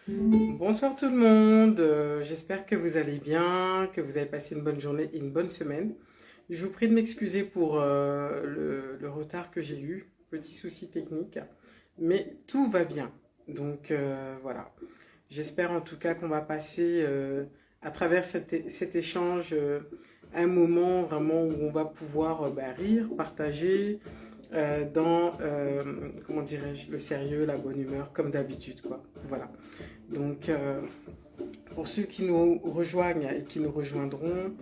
Bonsoir tout le monde, j'espère que vous allez bien, que vous avez passé une bonne journée et une bonne semaine. Je vous prie de m'excuser pour le retard que j'ai eu, petit souci technique, mais tout va bien. Donc voilà, j'espère en tout cas qu'on va passer à travers cet échange un moment vraiment où on va pouvoir rire, partager dans, comment dirais-je, le sérieux, la bonne humeur, comme d'habitude, quoi. Voilà. Donc, pour ceux qui nous rejoignent et qui nous rejoindront,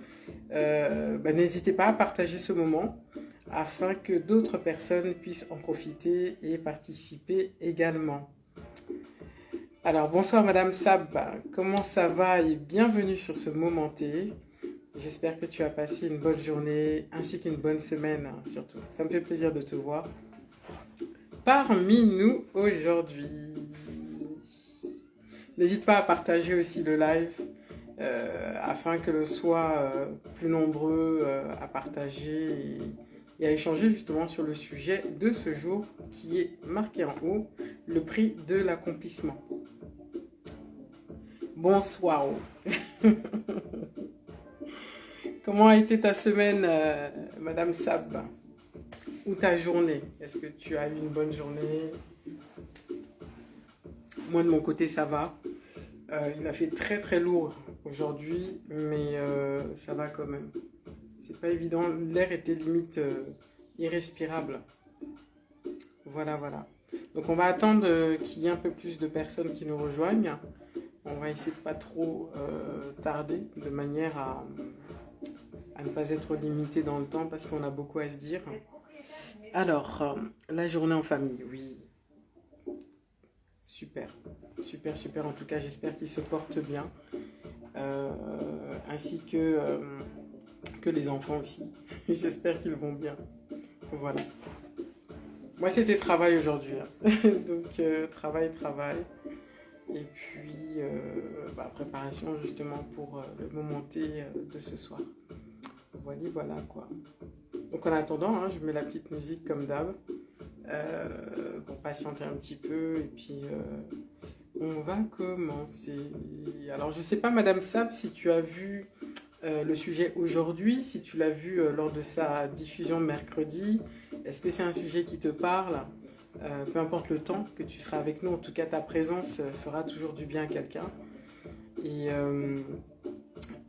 n'hésitez pas à partager ce moment afin que d'autres personnes puissent en profiter et participer également. Alors, bonsoir Madame Sab, comment ça va et bienvenue sur ce moment T. J'espère que tu as passé une bonne journée ainsi qu'une bonne semaine surtout. Ça me fait plaisir de te voir parmi nous aujourd'hui. N'hésite pas à partager aussi le live afin que l'on soit plus nombreux à partager et à échanger justement sur le sujet de ce jour qui est marqué en haut, le prix de l'accomplissement. Bonsoir. Comment a été ta semaine, Madame Sab? Ou ta journée? Est-ce que tu as eu une bonne journée? Moi, de mon côté, ça va. Il a fait très très lourd aujourd'hui, mais ça va quand même. C'est pas évident, l'air était limite irrespirable. Voilà, voilà. Donc on va attendre qu'il y ait un peu plus de personnes qui nous rejoignent. On va essayer de pas trop tarder, de manière à ne pas être limité dans le temps parce qu'on a beaucoup à se dire. Alors, la journée en famille, oui. Super, super, super. En tout cas, j'espère qu'ils se portent bien. Euh, ainsi que les enfants aussi. J'espère qu'ils vont bien. Voilà. Moi, c'était travail aujourd'hui, hein. Donc, travail, travail. Et puis, préparation justement pour le moment T de ce soir. Voilà, voilà quoi. Donc, en attendant, hein, je mets la petite musique comme d'hab pour patienter un petit peu. Et puis, on va commencer. Alors, je sais pas, Madame Sab, si tu as vu le sujet aujourd'hui, si tu l'as vu lors de sa diffusion mercredi, est-ce que c'est un sujet qui te parle? Peu importe le temps que tu seras avec nous, en tout cas ta présence fera toujours du bien à quelqu'un. Et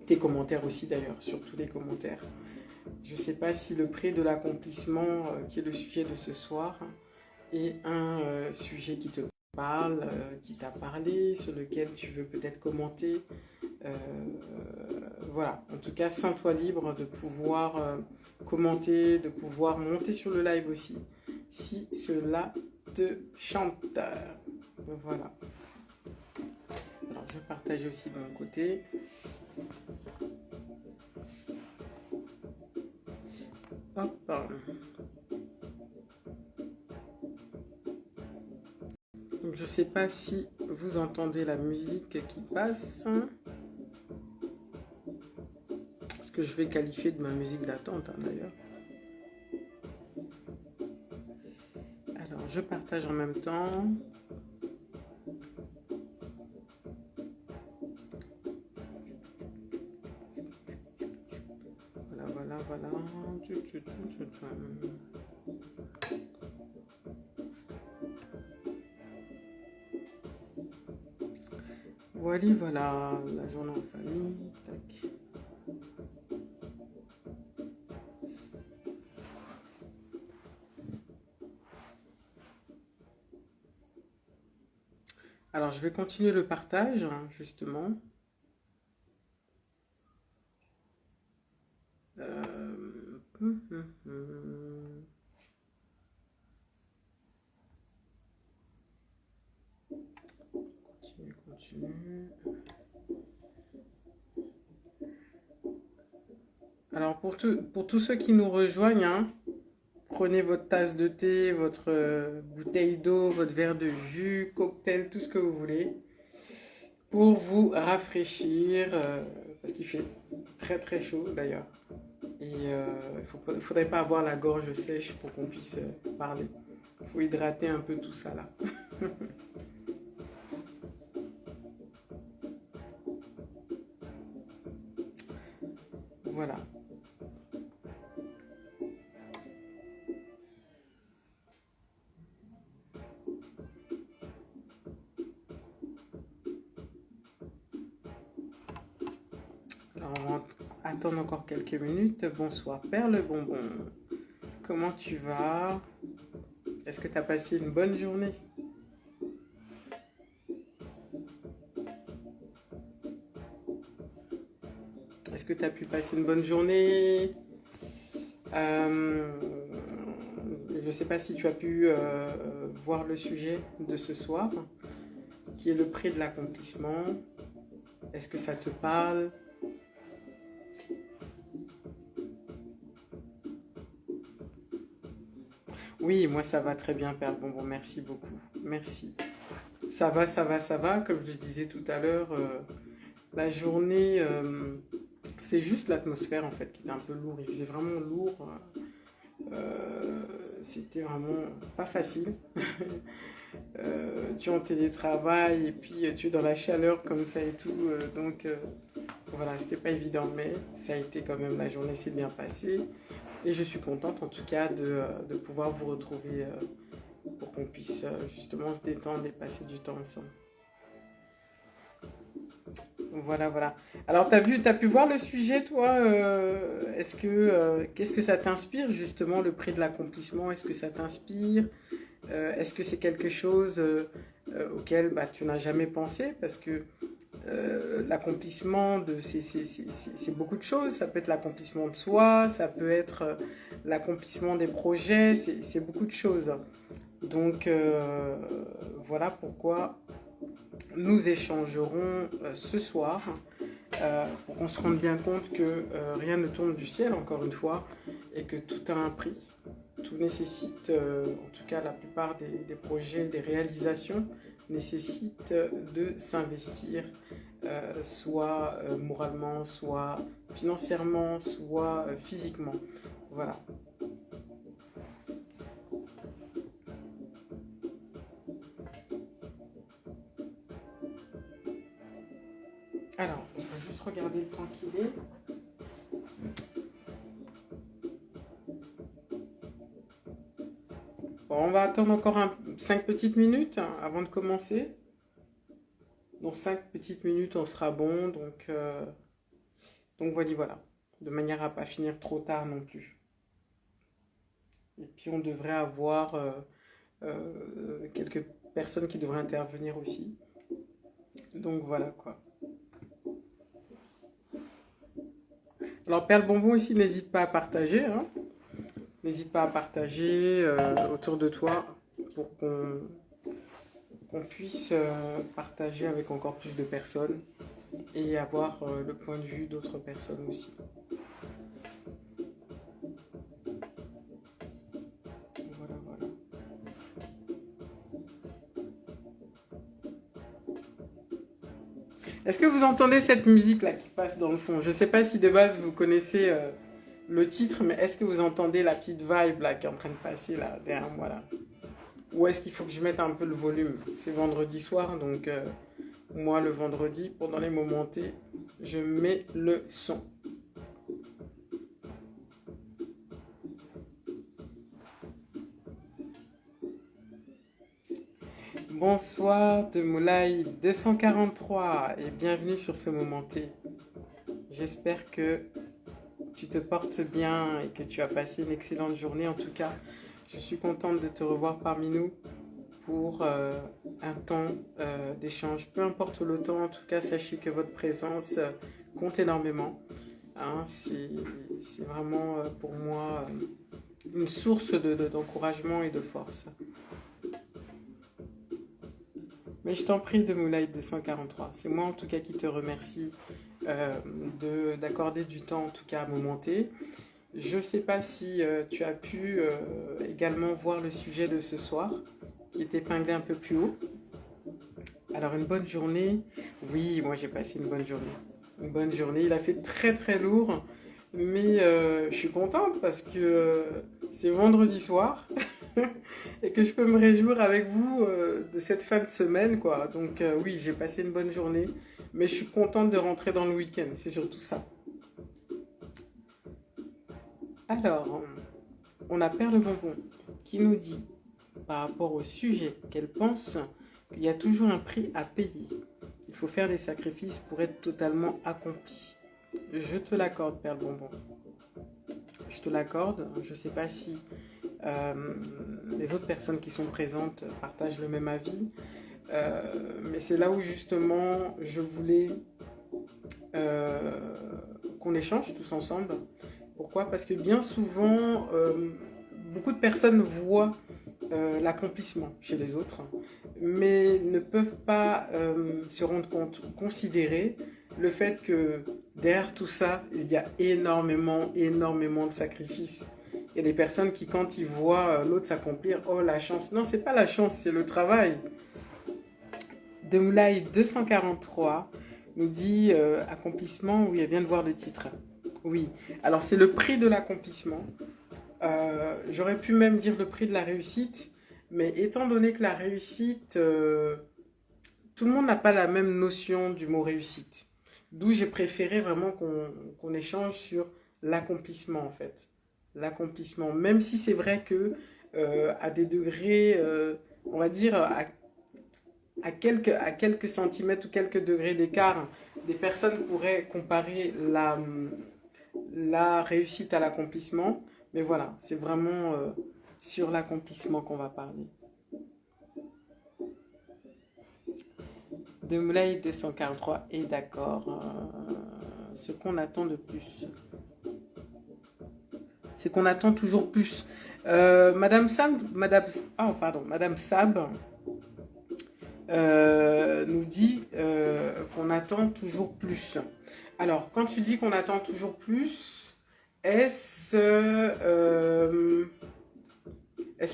tes commentaires aussi d'ailleurs, surtout les commentaires. Je ne sais pas si le prix de l'accomplissement, qui est le sujet de ce soir, est un sujet qui te parle, qui t'a parlé, sur lequel tu veux peut-être commenter. Euh, voilà, en tout cas, sens-toi libre de pouvoir commenter, de pouvoir monter sur le live aussi, si cela te chante. Voilà. Alors, je vais partager aussi de mon côté. Hop. Donc, je ne sais pas si vous entendez la musique qui passe. Ce que je vais qualifier de ma musique d'attente, hein, d'ailleurs. Alors, je partage en même temps. Voilà, voilà, voilà. Voilà, voilà, la journée en famille. Tac. Alors, je vais continuer le partage, hein, justement. Hum, hum, hum. Continue, continue. Alors, pour tous ceux qui nous rejoignent, hein, prenez votre tasse de thé, votre bouteille d'eau, votre verre de jus, cocktail, tout ce que vous voulez, pour vous rafraîchir, parce qu'il fait très très chaud d'ailleurs. Et il ne faudrait pas avoir la gorge sèche pour qu'on puisse parler. Il faut hydrater un peu tout ça là. voilà. Alors, on va attendre encore quelques minutes. Bonsoir, Perle Bonbon. Comment tu vas? Est-ce que tu as passé une bonne journée? Est-ce que tu as pu passer une bonne journée? Je ne sais pas si tu as pu voir le sujet de ce soir, qui est le prix de l'accomplissement. Est-ce que ça te parle? Oui, moi ça va très bien, Père Bonbon, merci beaucoup. Merci. Ça va, ça va, ça va. Comme je disais tout à l'heure, la journée, c'est juste l'atmosphère en fait qui était un peu lourde. Il faisait vraiment lourd. C'était vraiment pas facile. Tu es en télétravail et puis tu es dans la chaleur comme ça et tout. Donc voilà, c'était pas évident, mais ça a été quand même, la journée s'est bien passée. Et je suis contente en tout cas de pouvoir vous retrouver pour qu'on puisse justement se détendre et passer du temps ensemble. Voilà, voilà. Alors, t'as pu voir le sujet, toi qu'est-ce que ça t'inspire justement, le prix de l'accomplissement? Est-ce que ça t'inspire? Est-ce que c'est quelque chose auquel bah, tu n'as jamais pensé? Parce que l'accomplissement, c'est beaucoup de choses. Ça peut être l'accomplissement de soi, ça peut être l'accomplissement des projets, c'est beaucoup de choses. Donc, voilà pourquoi nous échangerons ce soir pour qu'on se rende bien compte que rien ne tombe du ciel, encore une fois, et que tout a un prix. Tout nécessite, en tout cas la plupart des projets, des réalisations, nécessitent de s'investir, soit moralement, soit financièrement, soit physiquement. Voilà. Alors, je vais juste regarder le temps qu'il est. Bon, on va attendre encore 5 petites minutes avant de commencer. Donc 5 petites minutes, on sera bon. Donc voilà. De manière à ne pas finir trop tard non plus. Et puis on devrait avoir quelques personnes qui devraient intervenir aussi. Donc voilà quoi. Alors Perle Bonbon ici, n'hésite pas à partager. Hein. N'hésite pas à partager autour de toi pour qu'on puisse partager avec encore plus de personnes et avoir le point de vue d'autres personnes aussi. Voilà, voilà. Est-ce que vous entendez cette musique-là qui passe dans le fond? Je ne sais pas si de base vous connaissez le titre, mais est-ce que vous entendez la petite vibe là qui est en train de passer là derrière moi là? Ou est-ce qu'il faut que je mette un peu le volume? C'est vendredi soir, donc moi le vendredi, pendant les moments T, je mets le son. Bonsoir de Moulay 243 et bienvenue sur ce moment T. J'espère que tu te portes bien et que tu as passé une excellente journée. En tout cas, je suis contente de te revoir parmi nous pour un temps d'échange. Peu importe le temps, en tout cas, sachez que votre présence compte énormément. Hein, c'est vraiment pour moi une source d'encouragement et de force. Mais je t'en prie de Moulay 243. C'est moi en tout cas qui te remercie d'accorder du temps en tout cas à momenter. Je ne sais pas si tu as pu également voir le sujet de ce soir, qui est épinglé un peu plus haut. Alors une bonne journée. Oui, moi j'ai passé une bonne journée. Une bonne journée. Il a fait très très lourd, mais je suis contente parce que c'est vendredi soir et que je peux me réjouir avec vous de cette fin de semaine, quoi. Donc oui, j'ai passé une bonne journée, mais je suis contente de rentrer dans le week-end. C'est surtout ça. Alors, on a Perle Bonbon qui nous dit, par rapport au sujet, qu'elle pense qu'il y a toujours un prix à payer. Il faut faire des sacrifices pour être totalement accompli. Je te l'accorde, Perle Bonbon. Je te l'accorde. Je ne sais pas si les autres personnes qui sont présentes partagent le même avis. Mais c'est là où justement je voulais qu'on échange tous ensemble. Pourquoi? Parce que bien souvent, beaucoup de personnes voient l'accomplissement chez les autres, mais ne peuvent pas se rendre compte, considérer le fait que derrière tout ça, il y a énormément de sacrifices. Il y a des personnes qui, quand ils voient l'autre s'accomplir, oh la chance. Non, c'est pas la chance, c'est le travail. Demoulay 243 nous dit accomplissement, oui, elle vient de voir le titre. Oui, alors c'est le prix de l'accomplissement. J'aurais pu même dire le prix de la réussite, mais étant donné que la réussite, tout le monde n'a pas la même notion du mot réussite. D'où j'ai préféré vraiment qu'on échange sur l'accomplissement en fait. L'accomplissement, même si c'est vrai que à des degrés, on va dire à quelques centimètres ou quelques degrés d'écart, des personnes pourraient comparer la réussite à l'accomplissement. Mais voilà, c'est vraiment sur l'accomplissement qu'on va parler. De Moulay 243 est d'accord. Ce qu'on attend de plus. C'est qu'on attend toujours plus. Madame Sab nous dit qu'on attend toujours plus. Alors, quand tu dis qu'on attend toujours plus, est-ce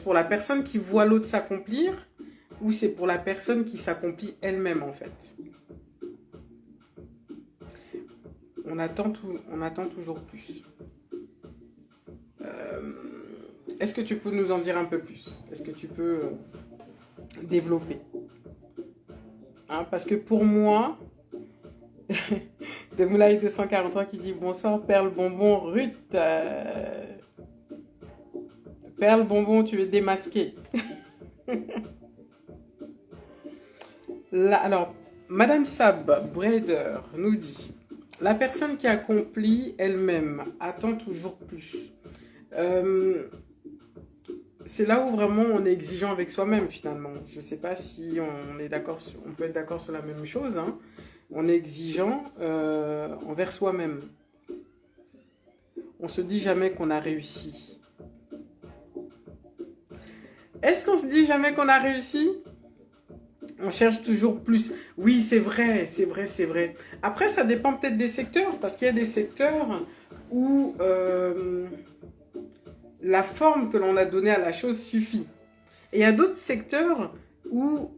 pour la personne qui voit l'autre s'accomplir ou c'est pour la personne qui s'accomplit elle-même en fait? On attend toujours plus. Est-ce que tu peux nous en dire un peu plus? Est-ce que tu peux développer? Parce que pour moi, de Moulay 243 qui dit bonsoir Perle Bonbon Ruth. Perle Bonbon, tu es démasquée. Là, alors, Madame Sab Brader nous dit la personne qui accomplit elle-même attend toujours plus. C'est là où vraiment on est exigeant avec soi-même finalement. Je ne sais pas si on est d'accord, on peut être d'accord sur la même chose. On est exigeant envers soi-même. On se dit jamais qu'on a réussi. Est-ce qu'on se dit jamais qu'on a réussi? On cherche toujours plus. Oui, c'est vrai, c'est vrai, c'est vrai. Après, ça dépend peut-être des secteurs, parce qu'il y a des secteurs où la forme que l'on a donnée à la chose suffit. Et il y a d'autres secteurs où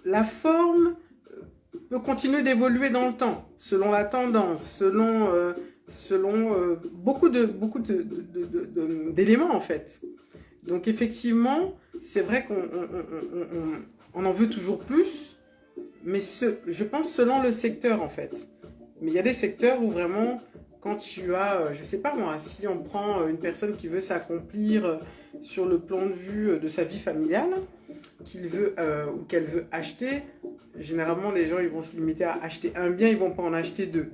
la forme peut continuer d'évoluer dans le temps, selon la tendance, selon beaucoup d'éléments en fait. Donc effectivement, c'est vrai qu'on en veut toujours plus, mais je pense selon le secteur en fait. Mais il y a des secteurs où vraiment, quand tu as, je sais pas moi, si on prend une personne qui veut s'accomplir sur le plan de vue de sa vie familiale, qu'il veut ou qu'elle veut acheter, généralement les gens ils vont se limiter à acheter un bien, ils vont pas en acheter deux.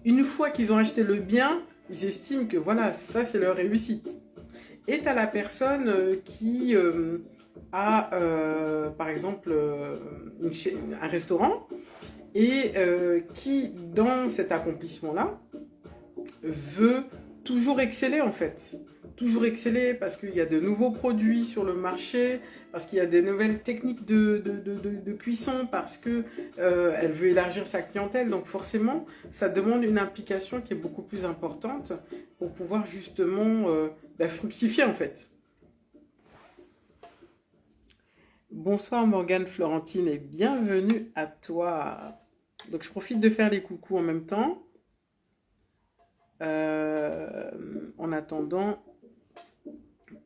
Une fois qu'ils ont acheté le bien, ils estiment que voilà, ça c'est leur réussite. Et tu as la personne qui a, par exemple, un restaurant et qui, dans cet accomplissement-là, veut toujours exceller en fait. Toujours exceller parce qu'il y a de nouveaux produits sur le marché, parce qu'il y a des nouvelles techniques de cuisson, parce qu'elle veut élargir sa clientèle. Donc forcément, ça demande une implication qui est beaucoup plus importante pour pouvoir justement fructifier en fait. Bonsoir Morgane Florentine et bienvenue à toi. Donc je profite de faire les coucous en même temps. En attendant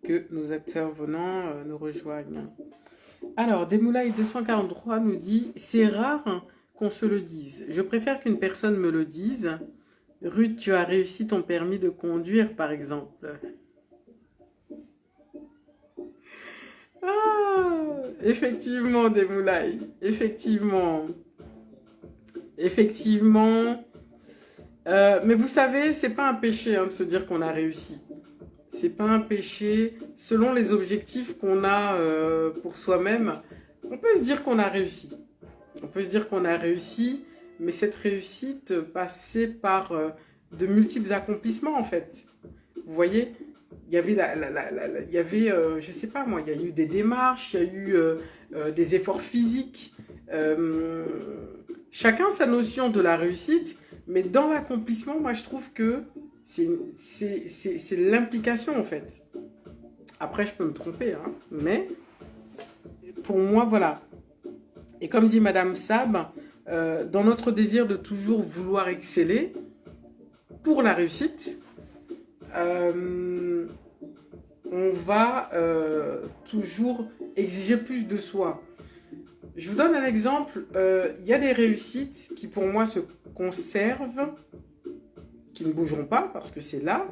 que nos intervenants nous rejoignent. Alors, Demoulay 243 nous dit « C'est rare qu'on se le dise. Je préfère qu'une personne me le dise Ruth, tu as réussi ton permis de conduire, par exemple. Ah, effectivement, Desmoulay. Effectivement. Effectivement. Mais vous savez, c'est pas un péché hein, de se dire qu'on a réussi. C'est pas un péché. Selon les objectifs qu'on a pour soi-même, on peut se dire qu'on a réussi. On peut se dire qu'on a réussi, mais cette réussite passait par de multiples accomplissements en fait. Vous voyez, il y avait, il y avait je sais pas moi, il y a eu des démarches, il y a eu des efforts physiques. Chacun sa notion de la réussite, mais dans l'accomplissement, moi je trouve que c'est l'implication en fait. Après, je peux me tromper, hein, mais pour moi, voilà. Et comme dit Madame Sab, dans notre désir de toujours vouloir exceller pour la réussite, on va toujours exiger plus de soi. Je vous donne un exemple. Il y a des réussites qui pour moi se conservent, qui ne bougeront pas parce que c'est là.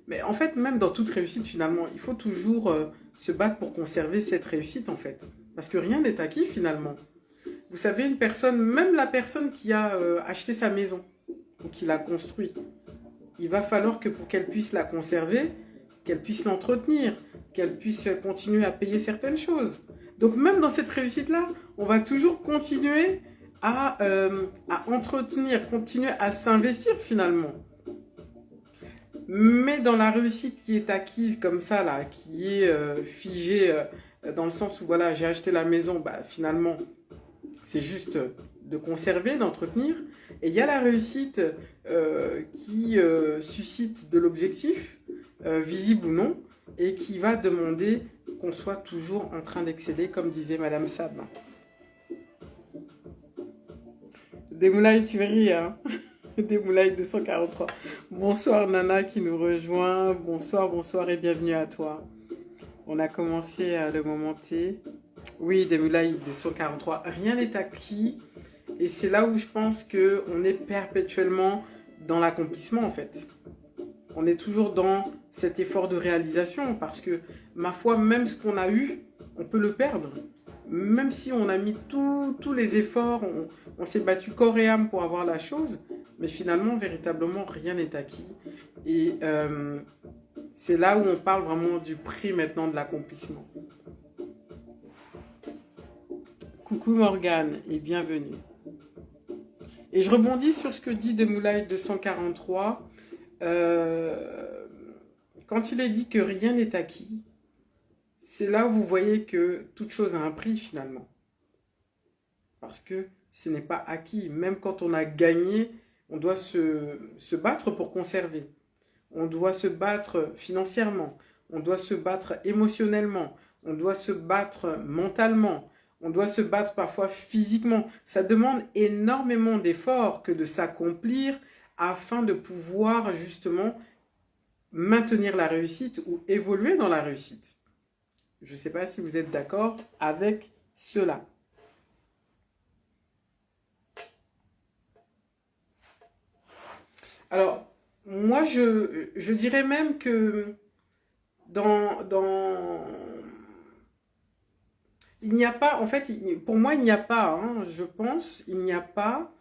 Mais en fait, même dans toute réussite, finalement, il faut toujours se battre pour conserver cette réussite, en fait. Parce que rien n'est acquis, finalement. Vous savez, une personne, même la personne qui a acheté sa maison, ou qui l'a construit, il va falloir que pour qu'elle puisse la conserver, qu'elle puisse l'entretenir, qu'elle puisse continuer à payer certaines choses. Donc même dans cette réussite-là, on va toujours continuer à entretenir, continuer à s'investir finalement. Mais dans la réussite qui est acquise comme ça, là, qui est figée dans le sens où voilà, j'ai acheté la maison, bah, finalement, c'est juste de conserver, d'entretenir. Et il y a la réussite qui suscite de l'objectif, visible ou non, et qui va demander qu'on soit toujours en train d'excéder, comme disait Madame Sab. Desmoulay, tu ris, hein. Desmoulay 243. Bonsoir Nana qui nous rejoint. Bonsoir, bonsoir et bienvenue à toi. On a commencé le moment T. Oui, Desmoulay 243. Rien n'est acquis. Et c'est là où je pense qu'on est perpétuellement dans l'accomplissement en fait. On est toujours dans cet effort de réalisation parce que, ma foi, même ce qu'on a eu, on peut le perdre. Même si on a mis tous les efforts, on s'est battu corps et âme pour avoir la chose, mais finalement, véritablement, rien n'est acquis. Et c'est là où on parle vraiment du prix maintenant de l'accomplissement. Coucou Morgane et bienvenue. Et je rebondis sur ce que dit Desmoulay 243. Quand il est dit que rien n'est acquis, c'est là où vous voyez que toute chose a un prix finalement. Parce que ce n'est pas acquis. Même quand on a gagné, on doit se battre pour conserver. On doit se battre financièrement. On doit se battre émotionnellement. On doit se battre mentalement. On doit se battre parfois physiquement. Ça demande énormément d'efforts que de s'accomplir afin de pouvoir justement maintenir la réussite ou évoluer dans la réussite. Je ne sais pas si vous êtes d'accord avec cela. Alors, moi, je dirais même que il n'y a pas, en fait, pour moi, il n'y a pas, hein, je pense, il n'y a pas,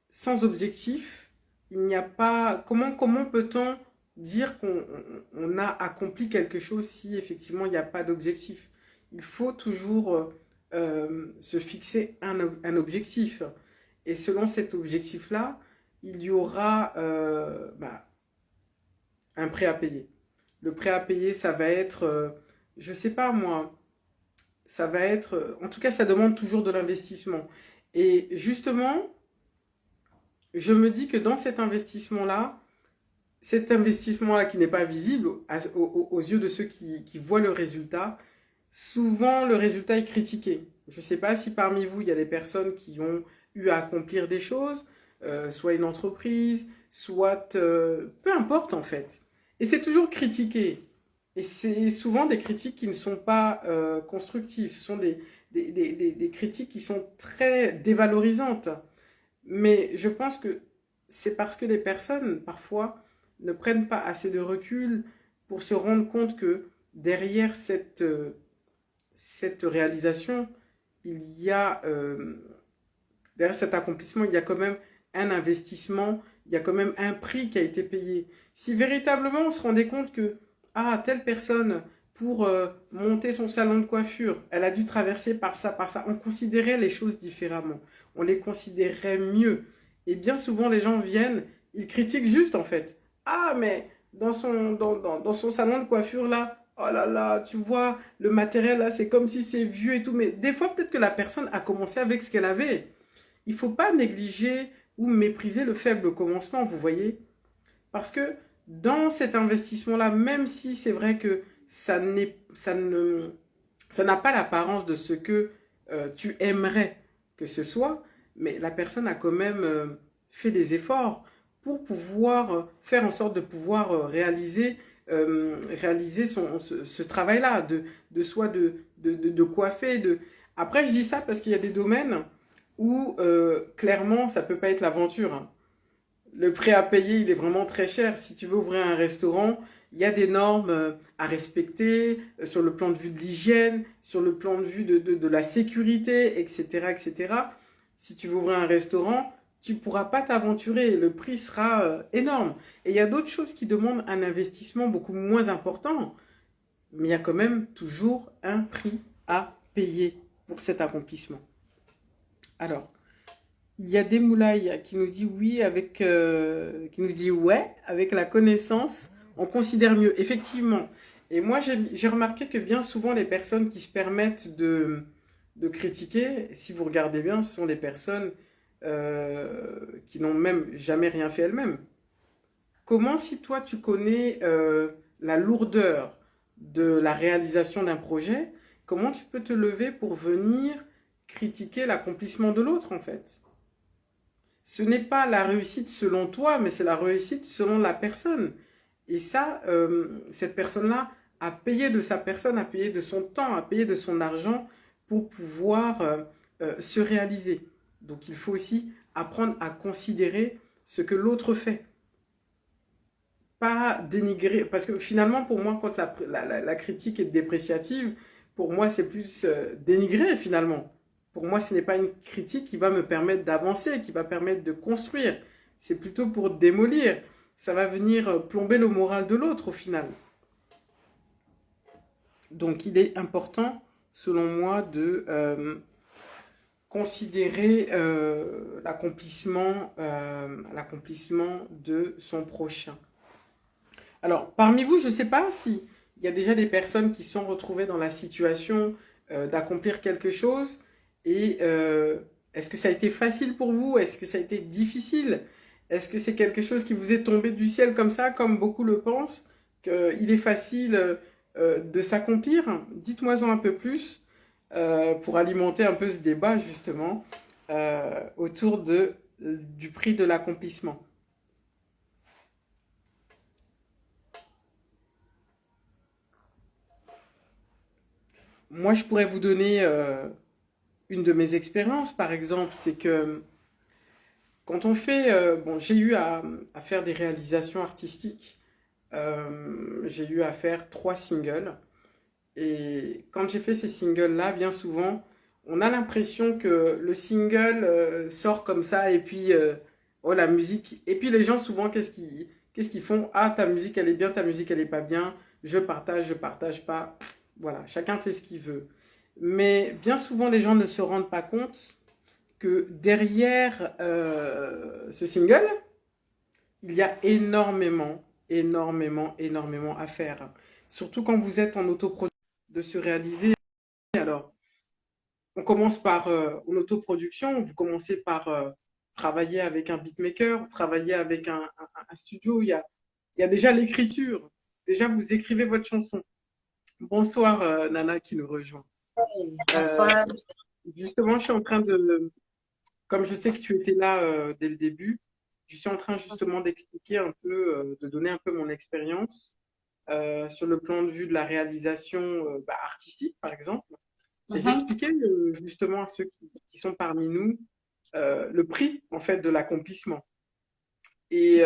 sans objectif, il n'y a pas, comment peut-on dire qu'on a accompli quelque chose si effectivement il n'y a pas d'objectif? Il faut toujours se fixer un objectif. Et selon cet objectif-là, il y aura un prêt à payer. Le prêt à payer, ça va être, je ne sais pas moi, ça va être, en tout cas, ça demande toujours de l'investissement. Et justement, je me dis que dans cet investissement-là qui n'est pas visible aux yeux de ceux qui voient le résultat, souvent le résultat est critiqué. Je ne sais pas si parmi vous, il y a des personnes qui ont eu à accomplir des choses, soit une entreprise, soit peu importe en fait. Et c'est toujours critiqué. Et c'est souvent des critiques qui ne sont pas constructives. Ce sont des critiques qui sont très dévalorisantes. Mais je pense que c'est parce que les personnes, parfois, ne prennent pas assez de recul pour se rendre compte que derrière cette réalisation, il y a, derrière cet accomplissement, il y a quand même un investissement, il y a quand même un prix qui a été payé. Si véritablement on se rendait compte que, ah, telle personne, pour monter son salon de coiffure, elle a dû traverser par ça, on considérait les choses différemment, on les considérait mieux. Et bien souvent, les gens viennent, ils critiquent juste en fait. Ah, mais dans son salon de coiffure là, oh là là, tu vois, le matériel là, c'est comme si c'est vieux et tout. Mais des fois, peut-être que la personne a commencé avec ce qu'elle avait. Il ne faut pas négliger ou mépriser le faible commencement, vous voyez. Parce que dans cet investissement-là, même si c'est vrai que ça n'a pas l'apparence de ce que tu aimerais que ce soit, mais la personne a quand même fait des efforts pour pouvoir faire en sorte de pouvoir réaliser ce travail-là, de coiffer. Après, je dis ça parce qu'il y a des domaines où clairement, ça ne peut pas être l'aventure, hein. Le prix à payer, il est vraiment très cher. Si tu veux ouvrir un restaurant, il y a des normes à respecter sur le plan de vue de l'hygiène, sur le plan de vue de la sécurité, etc., etc. Si tu veux ouvrir un restaurant, tu ne pourras pas t'aventurer. Le prix sera énorme. Et il y a d'autres choses qui demandent un investissement beaucoup moins important. Mais il y a quand même toujours un prix à payer pour cet accomplissement. Alors, il y a des moulailles qui nous dit oui qui nous dit ouais avec la connaissance, on considère mieux effectivement. Et moi j'ai remarqué que bien souvent les personnes qui se permettent de critiquer, si vous regardez bien, ce sont des personnes qui n'ont même jamais rien fait elles-mêmes. Comment si toi tu connais la lourdeur de la réalisation d'un projet, comment tu peux te lever pour venir critiquer l'accomplissement de l'autre en fait? Ce n'est pas la réussite selon toi, mais c'est la réussite selon la personne. Et ça, cette personne-là a payé de sa personne, a payé de son temps, a payé de son argent pour pouvoir se réaliser. Donc il faut aussi apprendre à considérer ce que l'autre fait. Pas dénigrer, parce que finalement pour moi, quand la critique est dépréciative, pour moi c'est plus dénigrer finalement. Pour moi, ce n'est pas une critique qui va me permettre d'avancer, qui va permettre de construire. C'est plutôt pour démolir. Ça va venir plomber le moral de l'autre au final. Donc, il est important, selon moi, de considérer l'accomplissement de son prochain. Alors, parmi vous, je ne sais pas si il y a déjà des personnes qui se sont retrouvées dans la situation d'accomplir quelque chose et est-ce que ça a été facile pour vous? Est-ce que ça a été difficile? Est-ce que c'est quelque chose qui vous est tombé du ciel comme ça, comme beaucoup le pensent, qu'il est facile de s'accomplir? Dites-moi-en un peu plus pour alimenter un peu ce débat justement autour du prix de l'accomplissement. Moi, je pourrais vous donner une de mes expériences, par exemple, c'est que quand on fait, bon, j'ai eu à faire des réalisations artistiques. J'ai eu à faire 3 singles. Et quand j'ai fait ces singles-là, bien souvent, on a l'impression que le single sort comme ça et puis, oh, la musique. Et puis les gens, souvent, qu'est-ce qu'ils font? Ah, ta musique, elle est bien, ta musique, elle est pas bien. Je partage pas. Voilà, chacun fait ce qu'il veut. Mais bien souvent, les gens ne se rendent pas compte que derrière ce single, il y a énormément à faire. Surtout quand vous êtes en autoproduction, de se réaliser. Alors, on commence par en autoproduction, vous commencez par travailler avec un beatmaker, travailler avec un studio, il y a déjà l'écriture. Déjà, vous écrivez votre chanson. Bonsoir Nana qui nous rejoint. Euh, Bonsoir. Justement, je suis en train de, comme je sais que tu étais là dès le début, je suis en train justement d'expliquer un peu, de donner un peu mon expérience sur le plan de vue de la réalisation artistique, par exemple. Et Mhm. j'expliquais justement à ceux qui sont parmi nous le prix, en fait, de l'accomplissement. Et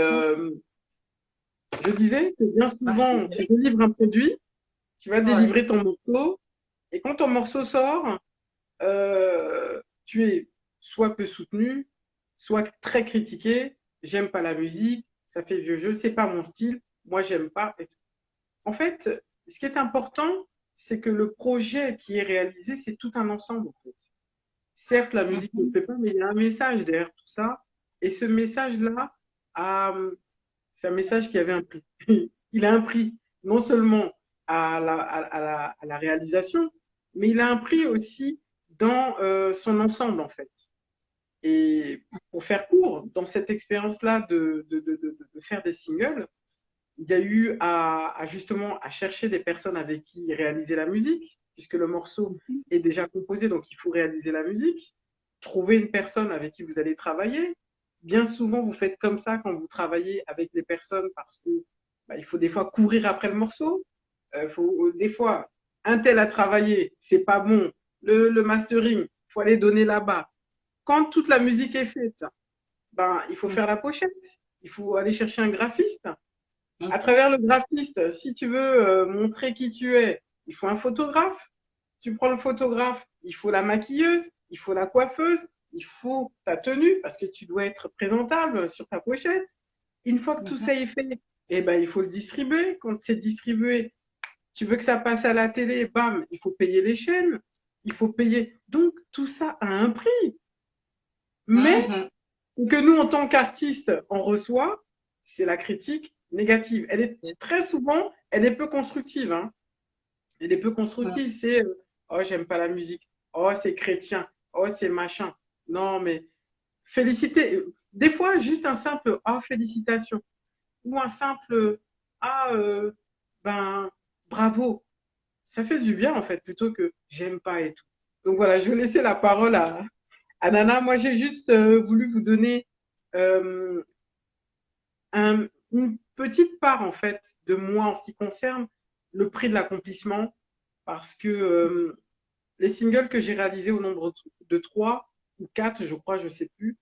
je disais que bien Bah, souvent, tu délivres un produit, tu vas ouais. délivrer ton morceau, et quand ton morceau sort, tu es soit peu soutenu, soit très critiqué. J'aime pas la musique, ça fait vieux jeu, c'est pas mon style, moi j'aime pas. En fait, ce qui est important, c'est que le projet qui est réalisé, c'est tout un ensemble en fait. Certes, la musique ne Mhm. plaît pas, mais il y a un message derrière tout ça. Et ce message-là, c'est un message qui avait un prix. Il a un prix, non seulement à la réalisation, mais il a un prix aussi dans son ensemble, en fait. Et pour faire court, dans cette expérience-là de faire des singles, il y a eu justement à chercher des personnes avec qui réaliser la musique, puisque le morceau est déjà composé, donc il faut réaliser la musique. Trouver une personne avec qui vous allez travailler. Bien souvent, vous faites comme ça quand vous travaillez avec des personnes parce que il faut des fois courir après le morceau. Faut des fois un tel a travaillé, c'est pas bon. Le mastering, faut aller donner là-bas. Quand toute la musique est faite, il faut faire la pochette. Il faut aller chercher un graphiste à Mhm. travers le graphiste, si tu veux montrer qui tu es, il faut un photographe. Tu prends le photographe, il faut la maquilleuse, il faut la coiffeuse, il faut ta tenue parce que tu dois être présentable sur ta pochette. Une fois que tout Mhm. ça est fait, eh ben, il faut le distribuer. Quand c'est distribué, tu veux que ça passe à la télé, bam, il faut payer les chaînes, il faut payer. Donc, tout ça a un prix. Mais Mhm. ce que nous, en tant qu'artistes, on reçoit, c'est la critique négative. Elle est très souvent, elle est peu constructive. Hein. Elle est peu constructive. C'est oh, j'aime pas la musique. Oh, c'est chrétien. Oh, c'est machin. Non, mais féliciter. Des fois, juste un simple ah, félicitations. Ou un simple ah, ben, bravo. Ça fait du bien, en fait, plutôt que j'aime pas et tout. Donc voilà, je vais laisser la parole à Nana. Moi, j'ai juste voulu vous donner euh, une petite part en fait de moi en ce qui concerne le prix de l'accomplissement parce que les singles que j'ai réalisés au nombre de trois ou quatre, je crois, je sais plus,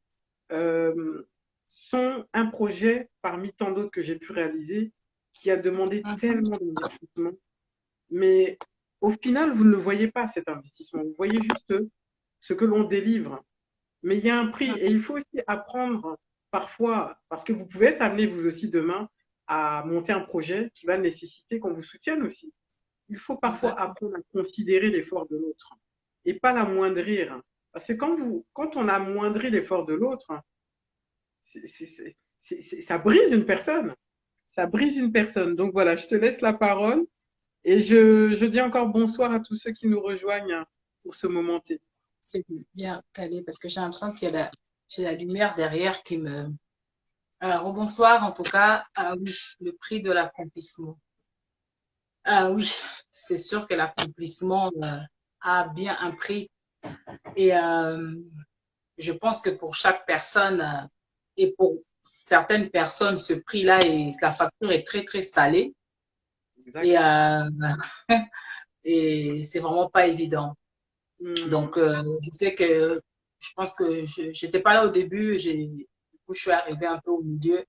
euh, sont un projet parmi tant d'autres que j'ai pu réaliser qui a demandé Mhm. tellement d'investissement. Mais au final, vous ne le voyez pas cet investissement. Vous voyez juste ce que l'on délivre. Mais il y a un prix et il faut aussi apprendre parfois, parce que vous pouvez être amené vous aussi demain à monter un projet qui va nécessiter qu'on vous soutienne aussi. Il faut parfois Exact. apprendre à considérer l'effort de l'autre et pas l'amoindrir. Parce que quand on amoindrit l'effort de l'autre, ça brise une personne. Ça brise une personne. Donc voilà, je te laisse la parole et je dis encore bonsoir à tous ceux qui nous rejoignent pour ce moment T. C'est bien calé parce que j'ai l'impression qu'il y a j'ai la lumière derrière qui me... Alors, bonsoir en tout cas. Ah oui, le prix de l'accomplissement. Ah oui, c'est sûr que l'accomplissement a bien un prix. Et je pense que pour chaque personne et pour certaines personnes, ce prix-là, la facture est très, très salée. Et, Exact. et c'est vraiment pas évident. Hmm. Donc, je sais que je pense que je j'étais pas là au début, du coup, je suis arrivée un peu au milieu.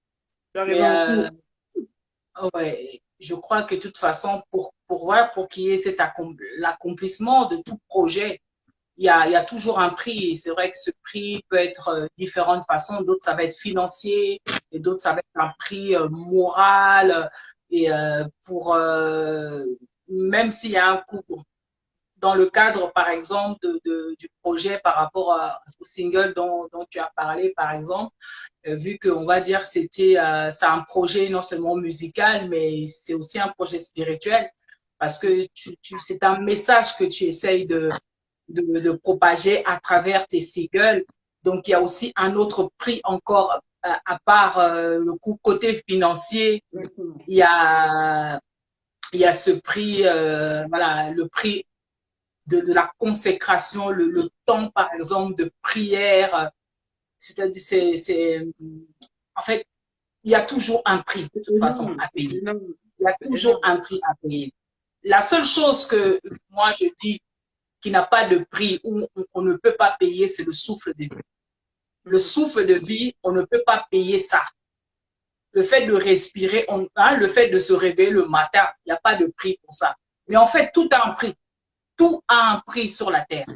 Tu es arrivé Mais en cours. ouais, je crois que de toute façon, voilà, pour qu'il y ait l'accomplissement de tout projet, il y a toujours un prix. C'est vrai que ce prix peut être différentes façons. D'autres, ça va être financier et d'autres, ça va être un prix moral. Et même s'il y a un coût dans le cadre, par exemple, du projet par rapport au single dont tu as parlé, par exemple, vu qu'on va dire c'est un projet non seulement musical, mais c'est aussi un projet spirituel, parce que c'est un message que tu essayes de propager à travers tes singles. Donc, il y a aussi un autre prix encore, à part le coût côté financier, Exactement. il y a, il y a ce prix, voilà, le prix de la consécration, le temps, par exemple, de prière. C'est-à-dire, en fait, il y a toujours un prix, de C'est toute façon, énorme. à C'est payer. énorme. Il y a C'est toujours énorme. un prix à payer. La seule chose que moi je dis qui n'a pas de prix, où on ne peut pas payer, c'est le souffle de vie. Le Mhm. souffle de vie, on ne peut pas payer ça. le fait de respirer, le fait de se réveiller le matin, il n'y a pas de prix pour ça. Mais en fait, tout a un prix. Tout a un prix sur la terre.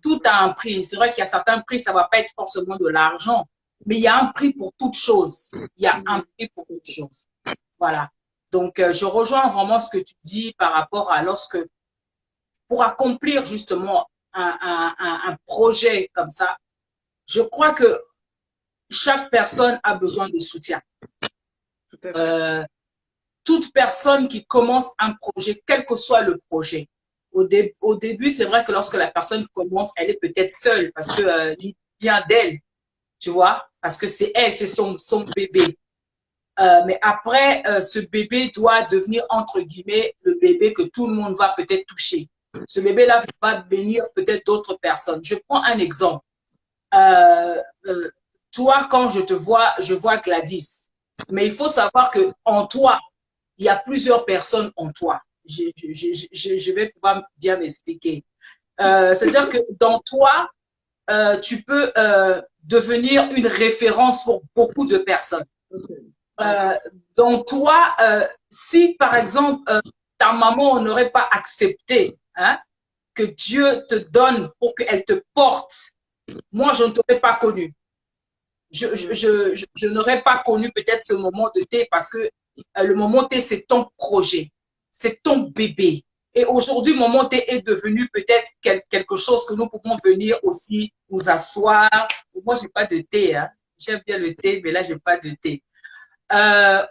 Tout a un prix. C'est vrai qu'il y a certains prix, ça ne va pas être forcément de l'argent, mais il y a un prix pour toute chose. Il y a un prix pour toute chose. Voilà. Donc, je rejoins vraiment ce que tu dis par rapport à pour accomplir justement un projet comme ça, je crois que chaque personne a besoin de soutien. Toute personne qui commence un projet, quel que soit le projet, au début, c'est vrai que lorsque la personne commence, elle est peut-être seule parce que il vient d'elle, tu vois, parce que c'est elle, c'est son bébé. Mais après, ce bébé doit devenir, entre guillemets, le bébé que tout le monde va peut-être toucher. Ce bébé-là va bénir peut-être d'autres personnes. Je prends un exemple. Toi, quand je vois Gladys. Mais il faut savoir que en toi, il y a plusieurs personnes en toi. Je vais pouvoir bien m'expliquer. C'est-à-dire que dans toi, tu peux devenir une référence pour beaucoup de personnes. Dans toi, si par exemple ta maman n'aurait pas accepté que Dieu te donne pour qu'elle te porte, moi je ne t'aurais pas connu. Je n'aurais pas connu peut-être ce moment de thé parce que le moment T, c'est ton projet, c'est ton bébé. Et aujourd'hui, moment T est devenu peut-être quelque chose que nous pouvons venir aussi nous asseoir. Moi, j'ai pas de thé, hein. J'aime bien le thé, mais là, j'ai pas de thé.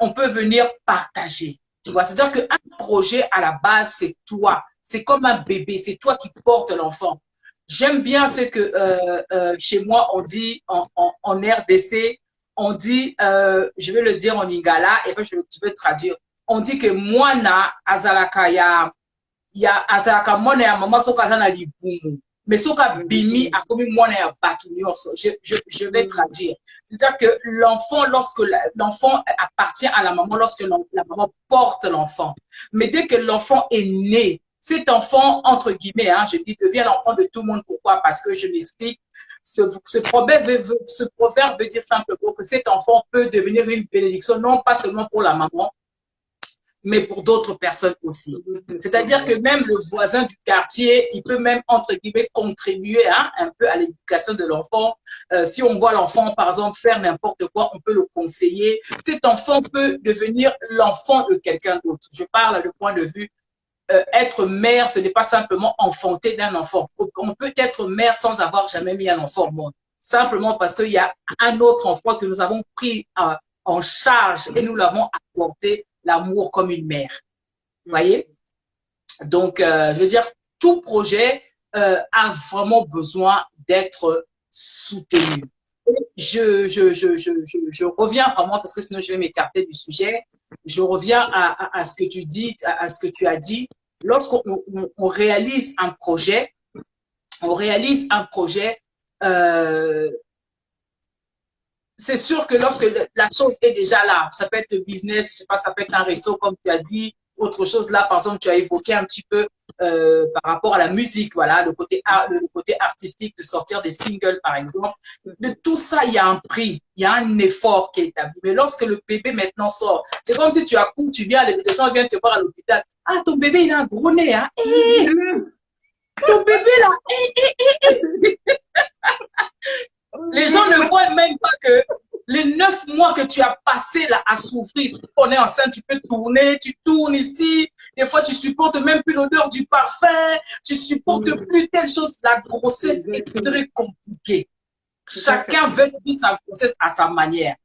On peut venir partager. Tu vois, c'est-à-dire qu'un projet à la base, c'est toi. C'est comme un bébé, c'est toi qui portes l'enfant. J'aime bien ce que chez moi, on dit en RDC, on dit, je vais le dire en Lingala, et puis tu peux traduire. On dit que Mwana azalaka ya azalaka mwana ya mama soka aza na libumu. Mais soka bimi a comme mwana ya batu nyonso. Je vais traduire. C'est-à-dire que l'enfant, lorsque l'enfant appartient à la maman, lorsque la maman porte l'enfant. Mais dès que l'enfant est né, cet enfant, entre guillemets, je dis, devient l'enfant de tout le monde. Pourquoi? Parce que je m'explique. Ce proverbe veut dire simplement que cet enfant peut devenir une bénédiction, non pas seulement pour la maman, mais pour d'autres personnes aussi. C'est-à-dire que même le voisin du quartier, il peut même, entre guillemets, contribuer un peu à l'éducation de l'enfant. Si on voit l'enfant, par exemple, faire n'importe quoi, on peut le conseiller. Cet enfant peut devenir l'enfant de quelqu'un d'autre. Je parle du point de vue être mère, ce n'est pas simplement enfanter d'un enfant. On peut être mère sans avoir jamais mis un enfant au monde. Simplement parce qu'il y a un autre enfant que nous avons pris en charge et nous l'avons apporté l'amour comme une mère. Vous voyez? Donc, je veux dire, tout projet a vraiment besoin d'être soutenu. Je reviens vraiment, parce que sinon je vais m'écarter du sujet, je reviens à ce que tu dis, à ce que tu as dit. Lorsqu'on réalise un projet, c'est sûr que lorsque la chose est déjà là, ça peut être business, je sais pas, ça peut être un resto comme tu as dit, autre chose là, par exemple, tu as évoqué un petit peu par rapport à la musique, voilà, le côté artistique de sortir des singles, par exemple. De tout ça, il y a un prix, il y a un effort qui est établi. Mais lorsque le bébé maintenant sort, c'est comme si tu accouches, tu viens, les gens viennent te voir à l'hôpital. Ah, ton bébé, il a un gros nez, hein? Hey, ton bébé là, les gens ne voient même pas que les 9 mois que tu as passé là à souffrir, si on est enceinte, tu peux tourner, tu tournes ici, des fois tu supportes même plus l'odeur du parfum, tu supportes plus telle chose. La grossesse est très compliquée. Chacun veut vivre sa grossesse à sa manière.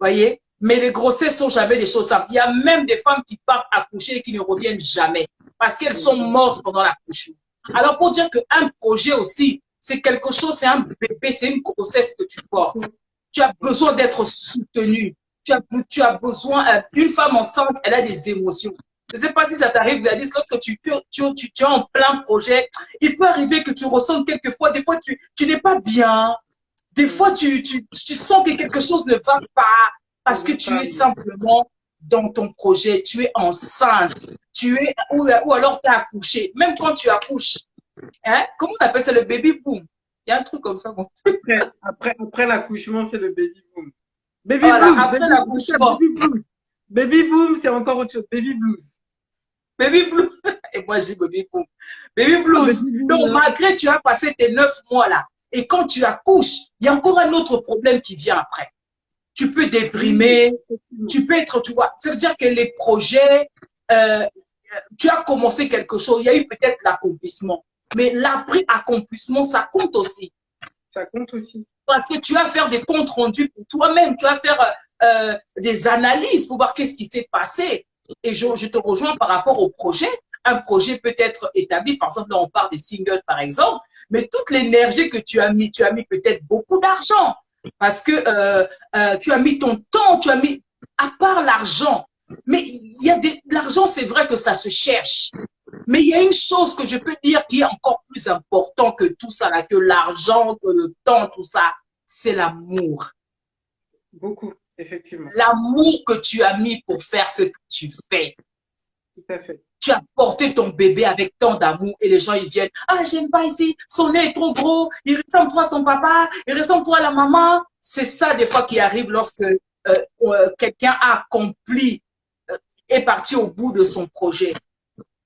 Voyez? Mais les grossesses sont jamais des choses simples. Il y a même des femmes qui partent accoucher et qui ne reviennent jamais parce qu'elles sont mortes pendant l'accouchement. Alors pour dire qu'un projet aussi, c'est quelque chose, c'est un bébé, c'est une grossesse que tu portes. Tu as besoin d'être soutenu. Tu as besoin, une femme enceinte, elle a des émotions. Je ne sais pas si ça t'arrive, Gladys, lorsque tu es en plein projet, il peut arriver que tu ressentes quelquefois, des fois tu n'es pas bien. Des fois, tu sens que quelque chose ne va pas parce que tu es simplement dans ton projet, tu es enceinte, ou alors tu as accouché. Même quand tu accouches, comment on appelle ça, le baby boom? Il y a un truc comme ça. Après l'accouchement, c'est le baby boom. Baby Voilà, blues, après c'est l'accouchement. baby blues. Baby boom, c'est encore autre chose. Baby blues. Baby blues. Et moi, j'ai baby boom. Baby Ah, blues. baby Donc, boom, hein. malgré tu as passé tes 9 mois là, et quand tu accouches, il y a encore un autre problème qui vient après. Tu peux Oui, déprimer, effectivement. tu peux être, tu vois, ça veut dire que les projets, euh, tu as commencé quelque chose, il y a eu peut-être l'accomplissement, mais l'après-accomplissement, ça compte aussi. Ça compte aussi. Parce que tu vas faire des comptes rendus pour toi-même, tu vas faire des analyses pour voir qu'est-ce qui s'est passé. Et je te rejoins par rapport au projet. Un projet peut être établi, par exemple, là on parle des singles par exemple, mais toute l'énergie que tu as mis peut-être beaucoup d'argent parce que tu as mis ton temps, tu as mis, à part l'argent, mais il y a l'argent, c'est vrai que ça se cherche. Mais il y a une chose que je peux dire qui est encore plus important que tout ça, là, que l'argent, que le temps, tout ça, c'est l'amour. Beaucoup, effectivement. L'amour que tu as mis pour faire ce que tu fais. Tout à fait. Tu as porté ton bébé avec tant d'amour et les gens, ils viennent. Ah, j'aime pas ici, son nez est trop gros, il ressemble trop à son papa, il ressemble trop à la maman. C'est ça, des fois, qui arrive lorsque quelqu'un a accompli, est parti au bout de son projet.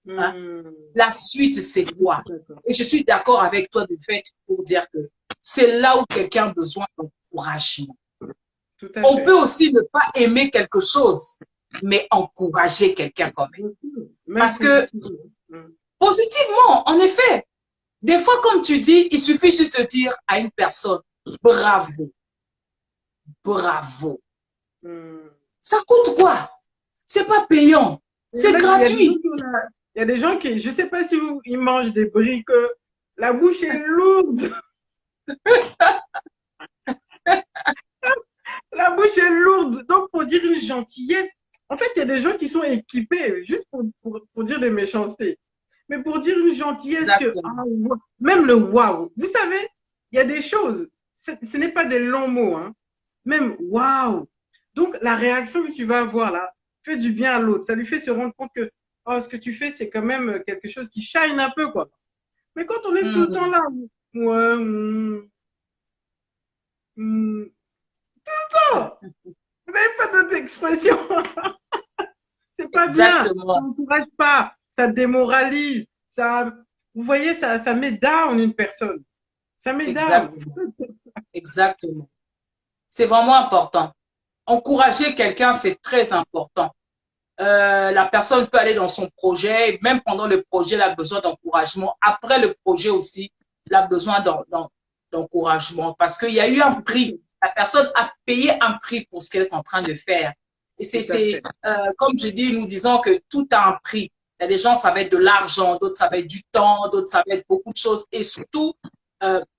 Hein? Hmm, La suite, c'est je suis quoi? d'accord. Et je suis d'accord avec toi de fait pour dire que c'est là où quelqu'un a besoin d'encouragement. Tout à On fait. peut aussi ne pas aimer quelque chose, mais encourager quelqu'un quand même. Beaucoup, même Parce que positivement. Hmm. positivement, en effet, des fois, comme tu dis, il suffit juste de dire à une personne, bravo, bravo. Hmm. Ça coûte quoi? C'est pas payant, Il y en c'est a, il y a des gens gratuit. qui ont il y a des gens qui, je sais pas si ils mangent des briques, la bouche est lourde, la bouche est lourde. Donc, pour dire une gentillesse, en fait, il y a des gens qui sont équipés juste pour dire des méchancetés. Mais pour dire une gentillesse que, ah, Exactement. même le waouh, vous savez, il y a des choses, ce n'est pas des longs mots, hein. Même waouh. Donc, la réaction que tu vas avoir là fait du bien à l'autre. Ça lui fait se rendre compte que, oh, ce que tu fais, c'est quand même quelque chose qui shine un peu, quoi. Mais quand on est tout le temps Hmm. là, ouais, oh, vous n'avez pas d'autre expression. C'est pas bien. Ça Exactement. n'encourage pas. Ça démoralise. Ça, vous voyez, ça met down une personne. Ça met down. Exactement. Exactement. C'est vraiment important. Encourager quelqu'un, c'est très important. La personne peut aller dans son projet, même pendant le projet, elle a besoin d'encouragement. Après le projet aussi, elle a besoin d'encouragement parce qu'il y a eu un Tout à prix. fait. La personne a payé un prix pour ce qu'elle est en train de faire. Et Tout à fait. comme je dis, nous disons que tout a un prix. Il y a des gens, ça va être de l'argent, d'autres, ça va être du temps, d'autres, ça va être beaucoup de choses. Et surtout,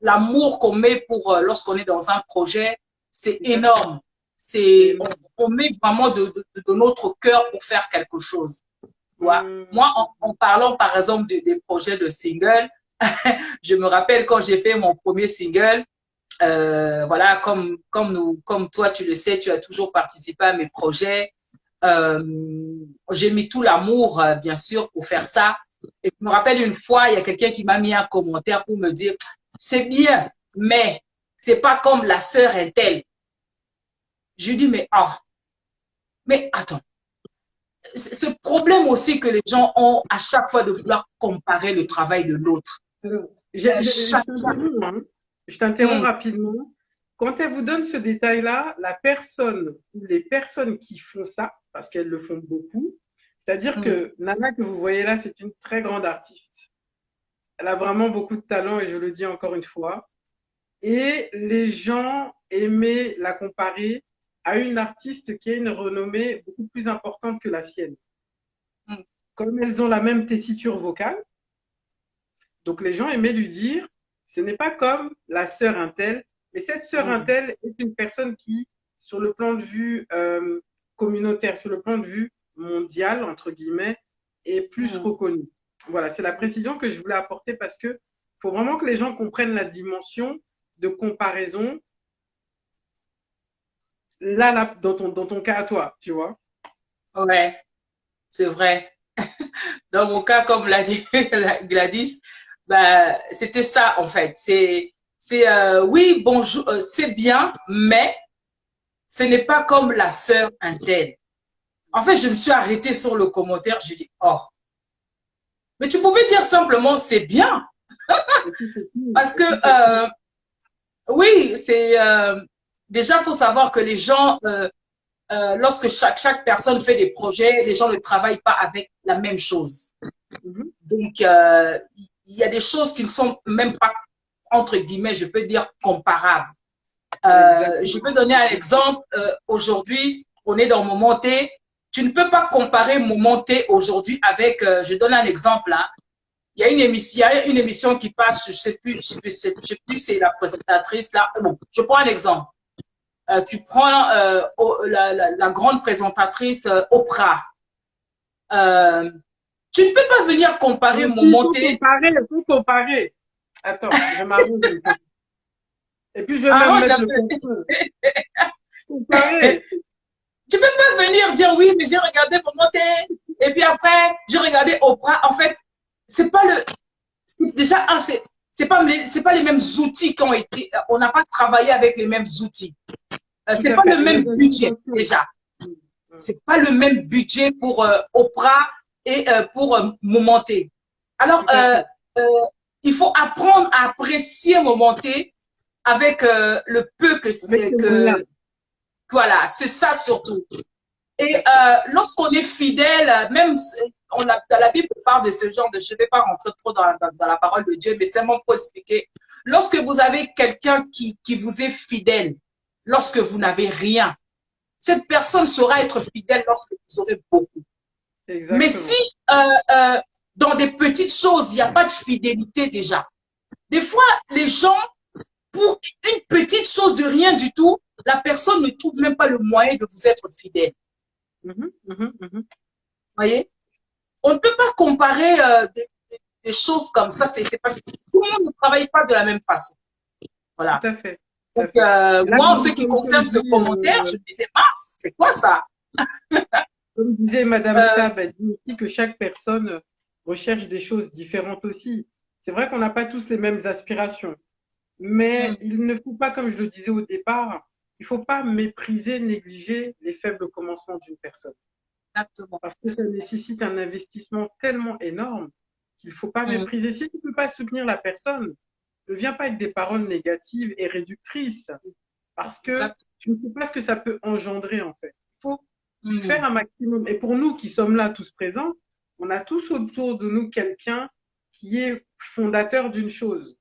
l'amour qu'on met pour lorsqu'on est dans un projet, c'est Tout à fait. énorme. C'est C'est, énorme. on met vraiment de notre cœur pour faire quelque chose. Moi, en parlant par exemple des projets de single, je me rappelle quand j'ai fait mon premier single, voilà, comme toi, tu le sais, tu as toujours participé à mes projets. Euh, j'ai mis tout l'amour, bien sûr, pour faire ça. Et je me rappelle une fois, il y a quelqu'un qui m'a mis un commentaire pour me dire, c'est bien, mais c'est pas comme la sœur est telle. Je lui dis, mais ah, mais attends, ce problème aussi que les gens ont à chaque fois de vouloir comparer le travail de l'autre. Je Chacun. t'interromps, hein. Je t'interromps Hmm, rapidement. Quand elle vous donne ce détail-là, la personne ou les personnes qui font ça, parce qu'elles le font beaucoup, c'est-à-dire hmm, que Nana que vous voyez là, c'est une très grande artiste. Elle a vraiment beaucoup de talent et je le dis encore une fois. Et les gens aimaient la comparer à une artiste qui a une renommée beaucoup plus importante que la sienne. hmm, Comme elles ont la même tessiture vocale, donc les gens aimaient lui dire, ce n'est pas comme la sœur Intel, mais cette sœur hmm, Intel est une personne qui, sur le plan de vue communautaire, sur le plan de vue mondial, entre guillemets, est plus hmm. reconnue. Voilà, c'est la précision que je voulais apporter parce que faut vraiment que les gens comprennent la dimension de comparaison là dans ton cas à toi, tu vois. Ouais, c'est vrai. Dans mon cas, comme l'a dit Gladys, bah, c'était ça en fait. Oui, bonjour, c'est bien, mais ce n'est pas comme la sœur un tel. En fait, je me suis arrêtée sur le commentaire, je dis, oh, mais tu pouvais dire simplement, c'est bien. Et puis, c'est tout. Parce Et que, puis, c'est tout. oui, c'est déjà, il faut savoir que les gens, lorsque chaque personne fait des projets, les gens ne travaillent pas avec la même chose. Mhm. Donc, il y a des choses qui ne sont même pas, entre guillemets, je peux dire, comparables. Je Exactement. peux donner un exemple. Aujourd'hui, on est dans Moment T. Tu ne peux pas comparer Moment T aujourd'hui avec, je donne un exemple, hein. Il y a une émission qui passe, je sais plus, je sais plus, c'est la présentatrice là. Bon, je prends un exemple. Tu prends la grande présentatrice Oprah. Euh, tu ne peux pas venir comparer Et puis, Moment T. il faut comparer. Attends, je m'arrange un peu. Et puis, je vais même Arrange mettre un le peu. compteur. Comparer. Tu peux pas venir dire oui, mais j'ai regardé Moment T. Et puis après, j'ai regardé Oprah. En fait, c'est pas le, déjà, c'est pas les mêmes outils qui ont été, on n'a pas travaillé avec les mêmes outils. Tout C'est à pas fait. le Et même les budget, inspirations. déjà. Mm, mm. C'est pas le même budget pour Oprah et pour Momenté. Alors, Tout à fait. euh, il faut apprendre à apprécier Momenté avec le peu Avec les moyens. voilà, c'est ça surtout. Tout Et à fait. lorsqu'on est fidèle, même on a, dans la Bible, on parle de ce genre de, je ne vais pas rentrer trop dans la parole de Dieu, mais seulement pour expliquer. Lorsque vous avez quelqu'un qui vous est fidèle, lorsque vous n'avez rien, cette personne saura être fidèle lorsque vous aurez beaucoup. Mais si Exactement. dans des petites choses, il n'y a pas de fidélité déjà, des fois, les gens, pour une petite chose de rien du tout, la personne ne trouve même pas le moyen de vous être fidèle. Mhm, mhm, mhm. Voyez, on ne peut pas comparer des choses comme ça. C'est parce que tout le monde ne travaille pas de la même façon. Tout Voilà. à fait. Tout Donc, à fait. Et là, moi, en ce qui concerne comme ce dit, commentaire, je me disais, mince, c'est quoi ça? comme disait Madame euh, Stab, elle dit aussi que chaque personne recherche des choses différentes aussi. C'est vrai qu'on n'a pas tous les mêmes aspirations, mais il ne faut pas, comme je le disais au départ, il ne faut pas mépriser, négliger les faibles commencements d'une personne. Exactement. Parce que ça nécessite un investissement tellement énorme qu'il ne faut pas mépriser. Si tu ne peux pas soutenir la personne, ne viens pas avec des paroles négatives et réductrices, parce que Exact. tu ne sais pas ce que ça peut engendrer en fait. Il faut faire Mhm. un maximum. Et pour nous qui sommes là tous présents, on a tous autour de nous quelqu'un qui est fondateur d'une chose.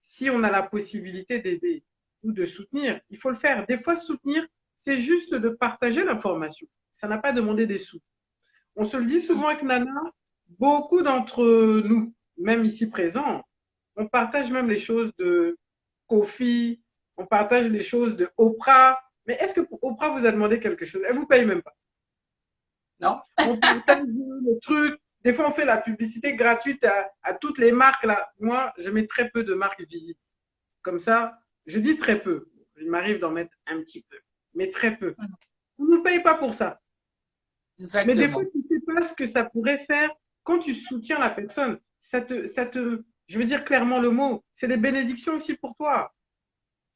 Si on a la possibilité d'aider ou de soutenir, il faut le faire. Des fois, soutenir, c'est juste de partager l'information. Ça n'a pas demandé des sous. On se le dit souvent avec Nana, beaucoup d'entre nous, même ici présents, on partage même les choses de Kofi, on partage les choses de Oprah. Mais est-ce que Oprah vous a demandé quelque chose? Elle vous paye même pas. Non? On partage le truc. Des fois, on fait la publicité gratuite à toutes les marques. Là. Moi, je mets très peu de marques visibles. Comme ça, je dis très peu. Il m'arrive d'en mettre un petit peu, mais très peu. On ne nous paye pas pour ça. Mais des fois, Exactement. tu ne sais pas ce que ça pourrait faire quand tu soutiens la personne. Je veux dire clairement le mot, c'est des bénédictions aussi pour toi.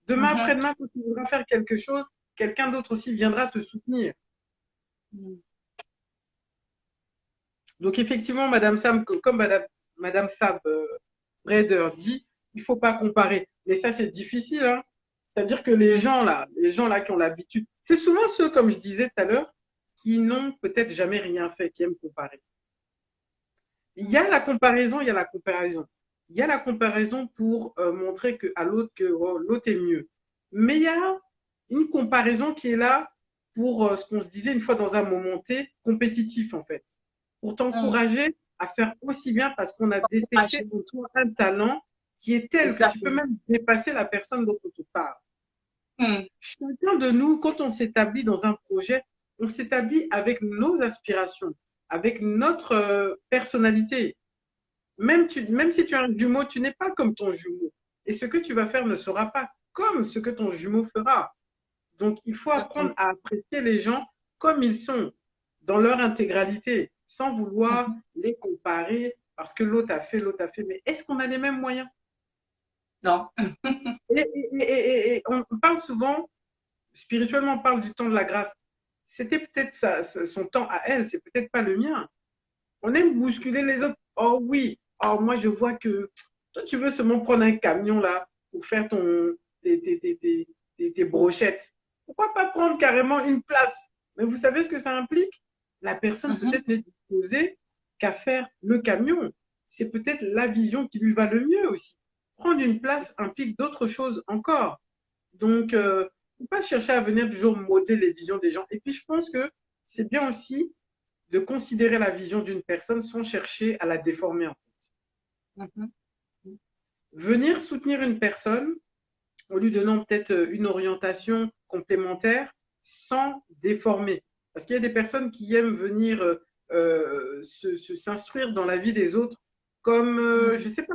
Demain, Mhm. après-demain, quand tu voudras faire quelque chose, quelqu'un d'autre aussi viendra te soutenir. Mhm. Donc, effectivement, Madame Sam, comme Madame Sab Breder dit, il ne faut pas comparer. Mais ça, c'est difficile, hein. C'est-à-dire que Mhm. les gens là qui ont l'habitude, c'est souvent ceux, comme je disais tout à l'heure, qui n'ont peut-être jamais rien fait, qui aiment comparer. Il y a la comparaison, il y a la comparaison. Il y a la comparaison pour montrer à l'autre que oh, l'autre est mieux. Mais il y a une comparaison qui est là pour ce qu'on se disait une fois dans un moment T, compétitif en fait. Pour Mhm. t'encourager à faire aussi bien parce qu'on a détecté Encourager. en toi un talent qui est tel que tu peux Exactement. même dépasser la personne dont on te parle. Mhm. Chacun de nous, quand on s'établit dans un projet, on s'établit avec nos aspirations, avec notre personnalité. Même si tu as un jumeau, tu n'es pas comme ton jumeau. Et ce que tu vas faire ne sera pas comme ce que ton jumeau fera. Donc, il faut apprendre Exactement. à apprécier les gens comme ils sont, dans leur intégralité, sans vouloir Mhm. les comparer parce que l'autre a fait. Mais est-ce qu'on a les mêmes moyens? Non. Et on parle souvent, spirituellement, on parle du temps de la grâce. C'était peut-être son temps à elle, c'est peut-être pas le mien. On aime bousculer les autres. Oh oui, oh moi je vois que toi tu veux seulement prendre un camion là pour faire tes brochettes. Pourquoi pas prendre carrément une place? Mais vous savez ce que ça implique? La personne Mhm. peut-être n'est disposée qu'à faire le camion. C'est peut-être la vision qui lui va le mieux aussi. Prendre une place implique d'autres choses encore. Donc, faut pas chercher à venir toujours modeler les visions des gens. Et puis, je pense que c'est bien aussi de considérer la vision d'une personne sans chercher à la déformer, en fait. Mhm. Venir soutenir une personne en lui donnant peut-être une orientation complémentaire sans déformer. Parce qu'il y a des personnes qui aiment venir s'instruire dans la vie des autres comme, Mhm. je sais pas,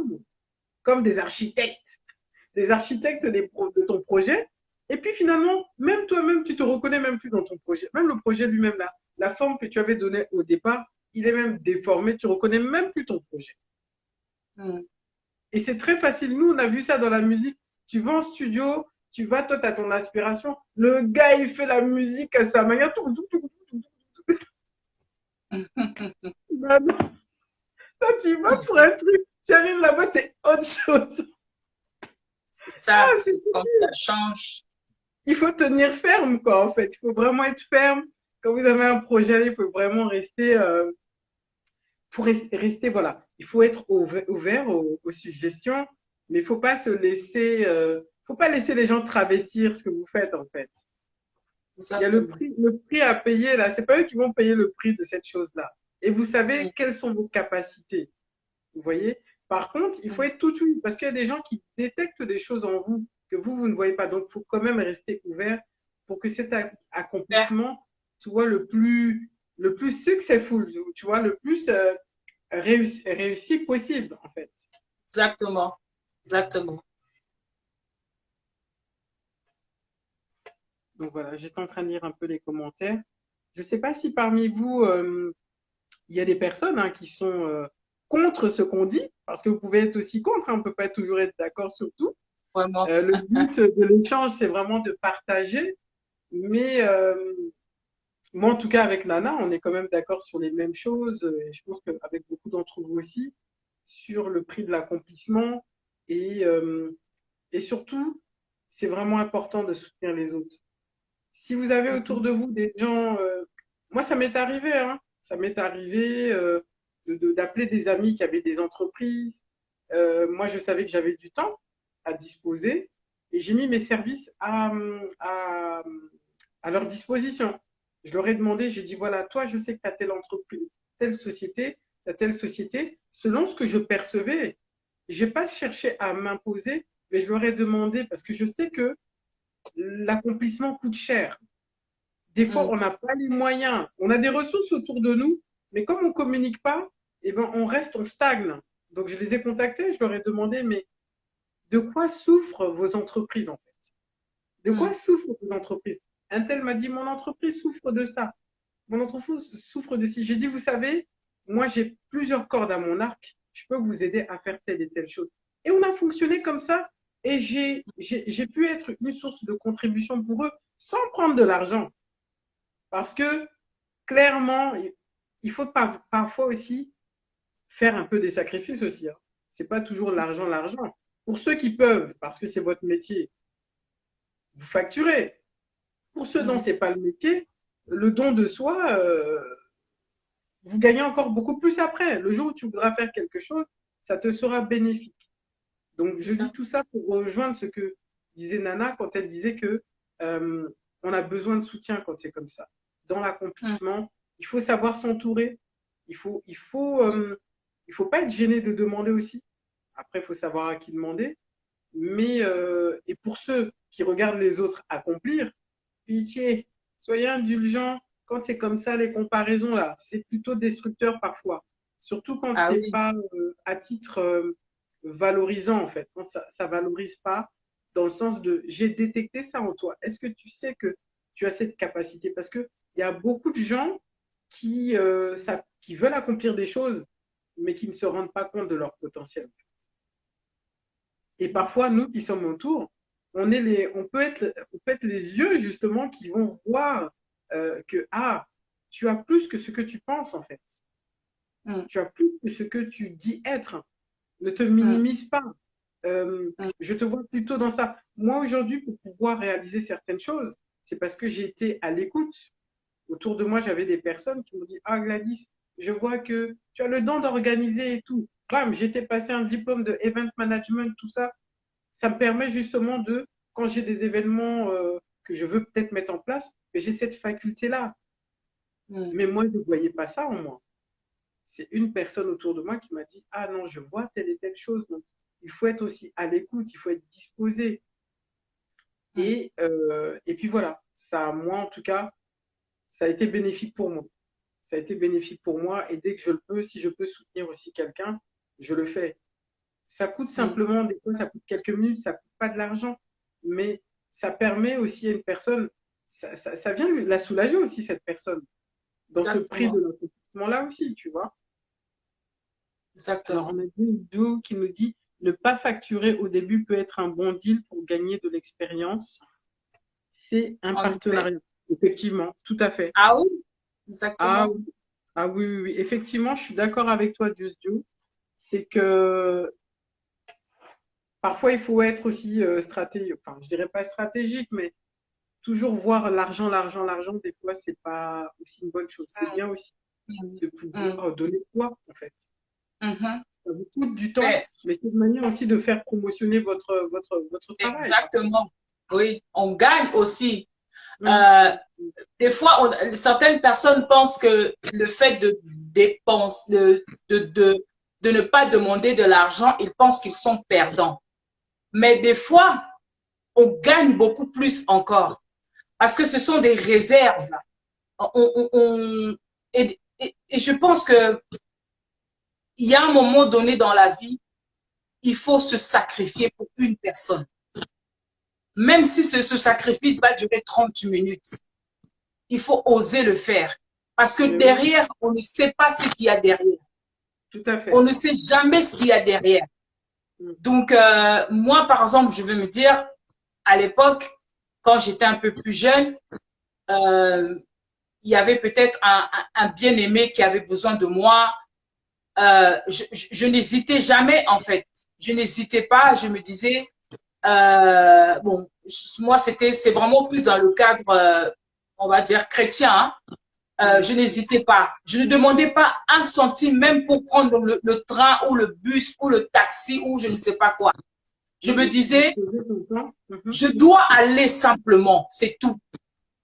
comme des architectes de ton projet. Et puis finalement, même toi-même, tu te reconnais même plus dans ton projet. Même le projet lui-même, là, la forme que tu avais donnée au départ, il est même déformé, tu reconnais même plus ton projet. Mhm. Et c'est très facile. Nous, on a vu ça dans la musique. Tu vas en studio, tu vas, toi, tu as ton aspiration. Le gars, il fait la musique à sa manière. Tout, tout, tout, tout, tout. Bah non, toi, tu vas pour un truc. Tu arrives là-bas, c'est autre chose. C'est ça, Ah, c'est comme ça change. il faut tenir ferme, quoi, en fait. Il faut vraiment être ferme. Quand vous avez un projet, il faut vraiment rester, rester, voilà. Il faut être ouvert aux suggestions, mais il faut pas se laisser, faut pas laisser les gens travestir ce que vous faites, en fait. Il y a Exactement. le prix à payer là. C'est pas eux qui vont payer le prix de cette chose-là. Et vous savez Mhm. quelles sont vos capacités. Vous voyez. Par contre, il faut Mhm. être tout oui parce qu'il y a des gens qui détectent des choses en vous que vous ne voyez pas. Donc, il faut quand même rester ouvert pour que cet Super. accomplissement soit le plus successful, tu vois, le plus réussi possible en fait. Exactement. Exactement. Donc voilà, j'étais en train de lire un peu les commentaires. Je ne sais pas si parmi vous, il y a des personnes hein, qui sont contre ce qu'on dit, parce que vous pouvez être aussi contre, hein, on ne peut pas toujours être d'accord sur tout. Vraiment. Le but de l'échange, c'est vraiment de partager, mais moi, en tout cas, avec Nana, on est quand même d'accord sur les mêmes choses, et je pense qu'avec beaucoup d'entre vous aussi, sur le prix de l'accomplissement, et, euh, et surtout, c'est vraiment important de soutenir les autres. Si vous avez autour Mhm. de vous des gens, moi ça m'est arrivé, hein, ça m'est arrivé d'appeler des amis qui avaient des entreprises. Moi je savais que j'avais du temps à disposer et j'ai mis mes services à leur disposition. Je leur ai demandé, j'ai dit voilà, toi je sais que tu as telle entreprise, telle société, selon ce que je percevais, j'ai pas cherché à m'imposer, mais je leur ai demandé parce que je sais que l'accomplissement coûte cher. Des fois, Mhm. on n'a pas les moyens. On a des ressources autour de nous, mais comme on ne communique pas, eh ben, on reste, on stagne. Donc, je les ai contactés, je leur ai demandé, mais de quoi souffrent vos entreprises en fait? De quoi Mhm. souffrent vos entreprises? Un tel m'a dit, mon entreprise souffre de ça. Mon entreprise souffre de ci. J'ai dit, vous savez, moi, j'ai plusieurs cordes à mon arc. Je peux vous aider à faire telle et telle chose. Et on a fonctionné comme ça. Et j'ai pu être une source de contribution pour eux sans prendre de l'argent. Parce que clairement, il faut parfois aussi faire un peu des sacrifices aussi. Hein. C'est pas toujours l'argent, l'argent. Pour ceux qui peuvent, parce que c'est votre métier, vous facturez. Pour ceux dont Mhm. c'est pas le métier, le don de soi, vous gagnez encore beaucoup plus après. Le jour où tu voudras faire quelque chose, ça te sera bénéfique. Donc, C'est je dis ça. tout ça pour rejoindre ce que disait Nana quand elle disait que euh, on a besoin de soutien quand c'est comme ça. Dans Mhm. l'accomplissement, il faut savoir s'entourer. Il faut pas être gêné de demander aussi. Après, il faut savoir à qui demander. Mais et pour ceux qui regardent les autres accomplir, pitié, soyez indulgents. Quand c'est comme ça, les comparaisons là, c'est plutôt destructeur parfois. Surtout quand Ah c'est oui. pas à titre valorisant en fait. Quand ça valorise pas dans le sens de j'ai détecté ça en toi. Est-ce que tu sais que tu as cette capacité? Parce que il y a beaucoup de gens qui veulent accomplir des choses, mais qui ne se rendent pas compte de leur potentiel. Et parfois, nous qui sommes autour, on peut être les yeux justement qui vont voir que ah, tu as plus que ce que tu penses en fait. mm, Tu as plus que ce que tu dis être. Ne te mm, minimise pas. mm, Je te vois plutôt dans ça. Moi aujourd'hui, pour pouvoir réaliser certaines choses, c'est parce que j'ai été à l'écoute. Autour de moi, j'avais des personnes qui m'ont dit, ah Gladys, je vois que tu as le don d'organiser et tout. Bam, j'étais passé un diplôme de event management, tout ça. Ça me permet justement de, quand j'ai des événements que je veux peut-être mettre en place, j'ai cette faculté-là. mm, Mais moi, je ne voyais pas ça en moi. C'est une personne autour de moi qui m'a dit, ah non, je vois telle et telle chose. Donc, il faut être aussi à l'écoute, il faut être disposé. mm. Et puis voilà, ça, moi en tout cas, ça a été bénéfique pour moi. Ça a été bénéfique pour moi. Et dès que je le peux, si je peux soutenir aussi quelqu'un, je le fais. Ça coûte Mm. simplement, des fois, ça coûte quelques minutes, ça coûte pas de l'argent. Mais ça permet aussi à une personne, ça vient la soulager aussi, cette personne, dans ce prix de Exactement. l'accomplissement-là aussi, tu vois. Alors, Exactement. on a dit Joe qui nous dit ne pas facturer au début peut être un bon deal pour gagner de l'expérience. C'est un En effet. partenariat. Effectivement, tout à fait. Ah oui, Ah, exactement. oui. Ah oui, oui, oui. Effectivement, je suis d'accord avec toi, Just Joe. C'est que parfois, il faut être aussi stratégique. Enfin, je dirais pas stratégique, mais toujours voir l'argent, l'argent, l'argent. Des fois, c'est pas aussi une bonne chose. C'est Mm, bien aussi mm, de mm, pouvoir donner quoi, en fait. mhm. Ça vous coûte du temps, Mais mais c'est une manière aussi de faire promotionner votre travail. exactement. Oui, on gagne aussi. Hum, Euh, hum, des fois, certaines personnes pensent que le fait de dépenser, de ne pas demander de l'argent, ils pensent qu'ils sont perdants. Mais des fois, on gagne beaucoup plus encore parce que ce sont des réserves. On- et je pense que il y a un moment donné dans la vie, il faut se sacrifier pour une personne. Même si ce sacrifice va durer 30 minutes, il faut oser le faire. Parce que mais oui, derrière, on ne sait pas ce qu'il y a derrière. tout à On fait. ne sait jamais ce qu'il y a derrière. Hum, Donc, moi, par exemple, je veux me dire, à l'époque, quand j'étais un peu plus jeune, euh, il y avait peut-être un bien-aimé qui avait besoin de moi. Je n'hésitais jamais, en fait. Je n'hésitais pas. Je me disais, bon, moi, c'est vraiment plus dans le cadre, on va dire, chrétien. Hein. hum. Je n'hésitais pas. Je ne demandais pas un centime, même pour prendre le train ou le bus ou le taxi ou je ne sais pas quoi. Je me Oui, tu disais, disposais ton temps. je dois aller simplement, c'est tout.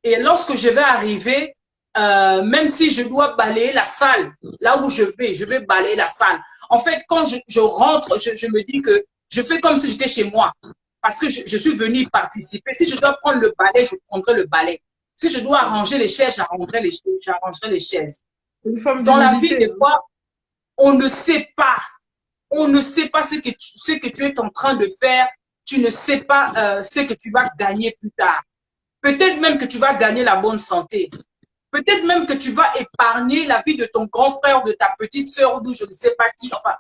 Et lorsque je vais arriver, même si je dois balayer la salle, là où je vais balayer la salle. En fait, quand je rentre, je me dis que je fais comme si j'étais chez moi. Parce que je suis venue y participer. Si je dois prendre le balai, je prendrai le balai. Si je dois arranger les chaises, j'arrangerai les chaises. C'est une forme Dans la vie, d'humilité, des hein. fois, on ne sait pas. On ne sait pas ce que tu es en train de faire. Tu ne sais pas ce que tu vas gagner plus tard. Peut-être même que tu vas gagner la bonne santé. Peut-être même que tu vas épargner la vie de ton grand frère, de ta petite sœur, ou je ne sais pas qui. Enfin,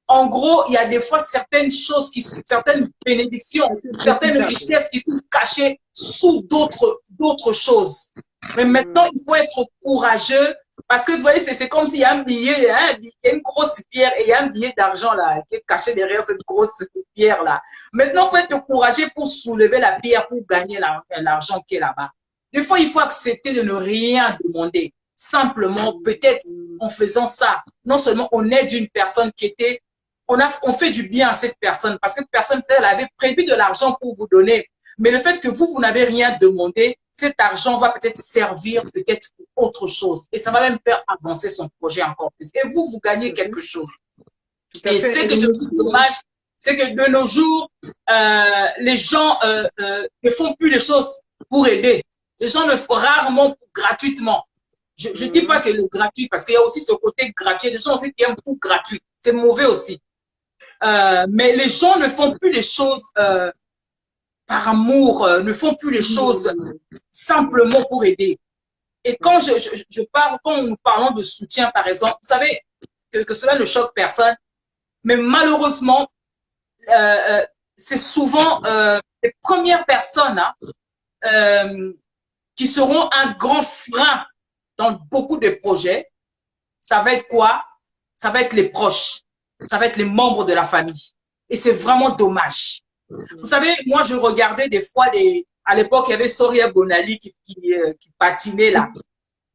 en gros, il y a des fois certaines choses, certaines bénédictions, C'est certaines profitable. richesses qui sont cachées sous d'autres choses. Mais maintenant, Hum, il faut être courageux parce que vous voyez, c'est comme s'il y a un billet, hein, il y a une grosse pierre et il y a un billet d'argent là qui est caché derrière cette grosse pierre là. Maintenant, il faut être courageux pour soulever la pierre pour gagner l'argent qui est là-bas. Des fois, il faut accepter de ne rien demander. Simplement, hum, peut-être hum, en faisant ça, non seulement on aide une personne qui était on fait du bien à cette personne parce que cette personne, elle avait prévu de l'argent pour vous donner. Mais le fait que vous n'avez rien demandé, cet argent va peut-être servir peut-être pour autre chose. Et ça va même faire avancer son projet encore plus. Et vous gagnez quelque mhm. chose. Tout à Et ce fait. Et que je trouve dommage, c'est que de nos jours, les gens ne font plus les choses pour aider. Les gens le font rarement gratuitement. Je ne dis pas hum, que le gratuit, parce qu'il y a aussi ce côté gratuit. Les gens aussi qui aiment pour gratuit. C'est mauvais aussi. Mais les gens ne font plus les choses par amour, ne font plus les choses hum, hum, simplement pour aider. Et quand hum, je parle, quand nous parlons de soutien, par exemple, vous savez que cela ne choque personne, mais malheureusement, euh, c'est souvent les premières personnes qui seront un grand frein dans beaucoup de projets, ça va être quoi? Ça va être les proches, ça va être les membres de la famille. Et c'est vraiment dommage. Vous savez, moi, je regardais des fois, à l'époque, il y avait Soria Bonali qui patinait là.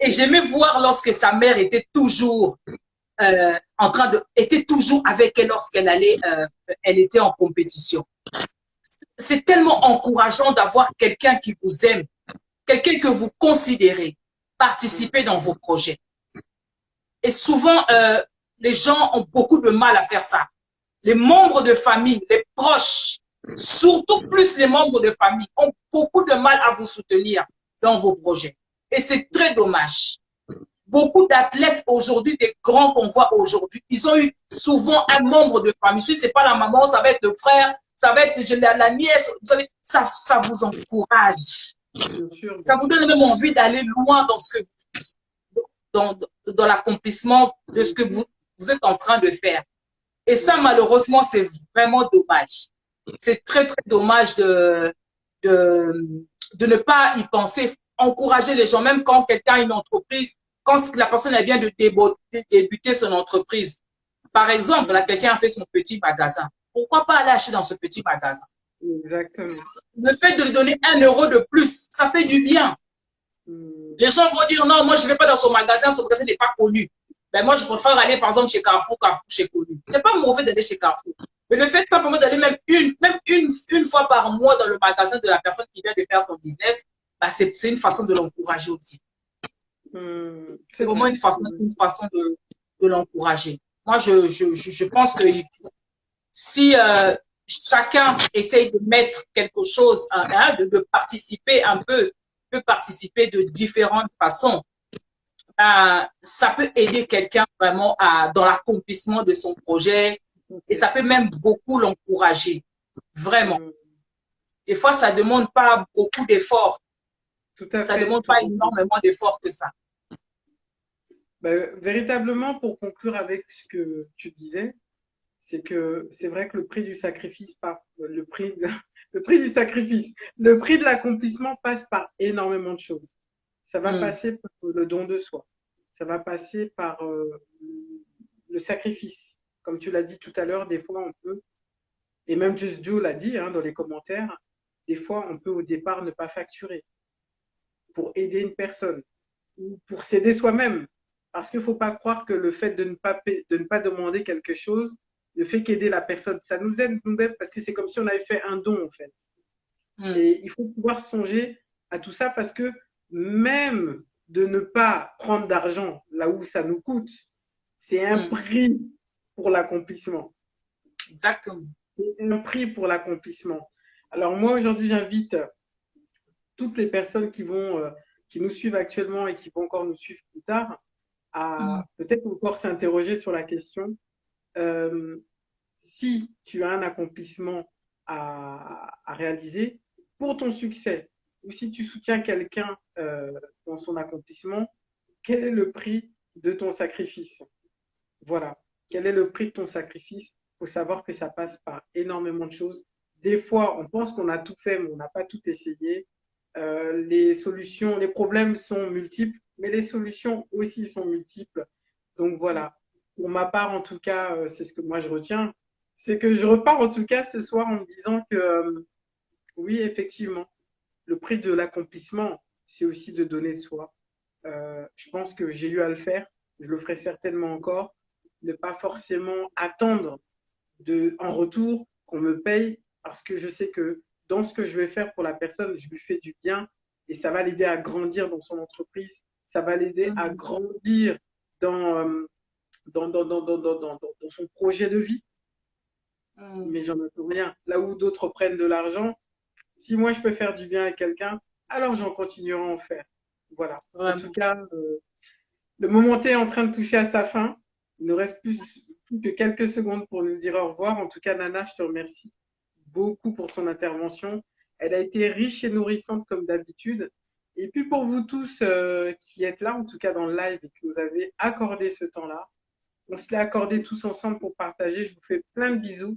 Et j'aimais voir lorsque sa mère était toujours était toujours avec elle lorsqu'elle elle était en compétition. C'est tellement encourageant d'avoir quelqu'un qui vous aime, quelqu'un que vous considérez, participer dans vos projets. Et souvent, les gens ont beaucoup de mal à faire ça. Les membres de famille, les proches, surtout plus les membres de famille, ont beaucoup de mal à vous soutenir dans vos projets. Et c'est très dommage. Beaucoup d'athlètes aujourd'hui, des grands qu'on voit aujourd'hui, ils ont eu souvent un membre de famille. Si ce n'est pas la maman, ça va être le frère, ça va être la nièce. Ça vous encourage. Ça vous donne même envie d'aller loin dans ce que dans l'accomplissement de ce que vous êtes en train de faire. Et ça, malheureusement, c'est vraiment dommage. C'est très, très dommage de ne pas y penser, encourager les gens, même quand quelqu'un a une entreprise, quand la personne elle vient de débuter son entreprise. Par exemple, là, quelqu'un a fait son petit magasin. Pourquoi pas aller acheter dans ce petit magasin? Exactement. Le fait de lui donner 1 euro de plus, ça fait du bien. Les gens vont dire non, moi je ne vais pas dans son magasin n'est pas connu. Ben moi je préfère aller par exemple chez Carrefour, Carrefour c'est connu. C'est pas mauvais d'aller chez Carrefour. Mais le fait simplement d'aller même une fois par mois dans le magasin de la personne qui vient de faire son business, ben c'est une façon de l'encourager aussi. C'est vraiment une façon de l'encourager. Moi je pense que si chacun essaye de mettre quelque chose, de participer un peu, peut participer de différentes façons. Ça peut aider quelqu'un vraiment dans l'accomplissement de son projet et ça peut même beaucoup l'encourager. Vraiment. Des fois, ça ne demande pas beaucoup d'efforts. Tout à fait. Ça ne demande pas énormément d'efforts que ça. Ben, véritablement, pour conclure avec ce que tu disais, c'est que c'est vrai que le prix du sacrifice, le prix du sacrifice, le prix de l'accomplissement passe par énormément de choses. Ça va passer par le don de soi. Ça va passer par le sacrifice. Comme tu l'as dit tout à l'heure, des fois on peut, et même Just Joe l'a dit dans les commentaires, des fois on peut au départ ne pas facturer pour aider une personne ou pour s'aider soi-même. Parce qu'il ne faut pas croire que le fait de ne pas demander quelque chose, le fait qu'aider la personne, ça nous aide nous-mêmes parce que c'est comme si on avait fait un don en fait. Et il faut pouvoir songer à tout ça parce que même de ne pas prendre d'argent là où ça nous coûte, c'est un prix pour l'accomplissement. Exactement. C'est un prix pour l'accomplissement. Alors moi aujourd'hui j'invite toutes les personnes qui nous suivent actuellement et qui vont encore nous suivre plus tard à peut-être encore s'interroger sur la question si tu as un accomplissement à réaliser pour ton succès ou si tu soutiens quelqu'un dans son accomplissement, quel est le prix de ton sacrifice? Voilà. Quel est le prix de ton sacrifice? Il faut savoir que ça passe par énormément de choses. Des fois, on pense qu'on a tout fait, mais on n'a pas tout essayé. Les solutions, les problèmes sont multiples, mais les solutions aussi sont multiples. Donc voilà. Pour ma part, en tout cas, c'est ce que moi je retiens. C'est que je repars en tout cas ce soir en me disant que oui, effectivement, le prix de l'accomplissement, c'est aussi de donner de soi. Je pense que j'ai eu à le faire. Je le ferai certainement encore. Ne pas forcément attendre en retour qu'on me paye parce que je sais que dans ce que je vais faire pour la personne, je lui fais du bien et ça va l'aider à grandir dans son entreprise. Ça va l'aider à grandir dans son projet de vie. Mais j'en ai rien. Là où d'autres prennent de l'argent, si moi je peux faire du bien à quelqu'un, alors j'en continuerai à en faire. Voilà. Vraiment. En tout cas, le moment est en train de toucher à sa fin. Il ne reste plus que quelques secondes pour nous dire au revoir. En tout cas, Nana, je te remercie beaucoup pour ton intervention. Elle a été riche et nourrissante comme d'habitude. Et puis pour vous tous qui êtes là, en tout cas dans le live et qui nous avez accordé ce temps-là, on se l'est accordé tous ensemble pour partager. Je vous fais plein de bisous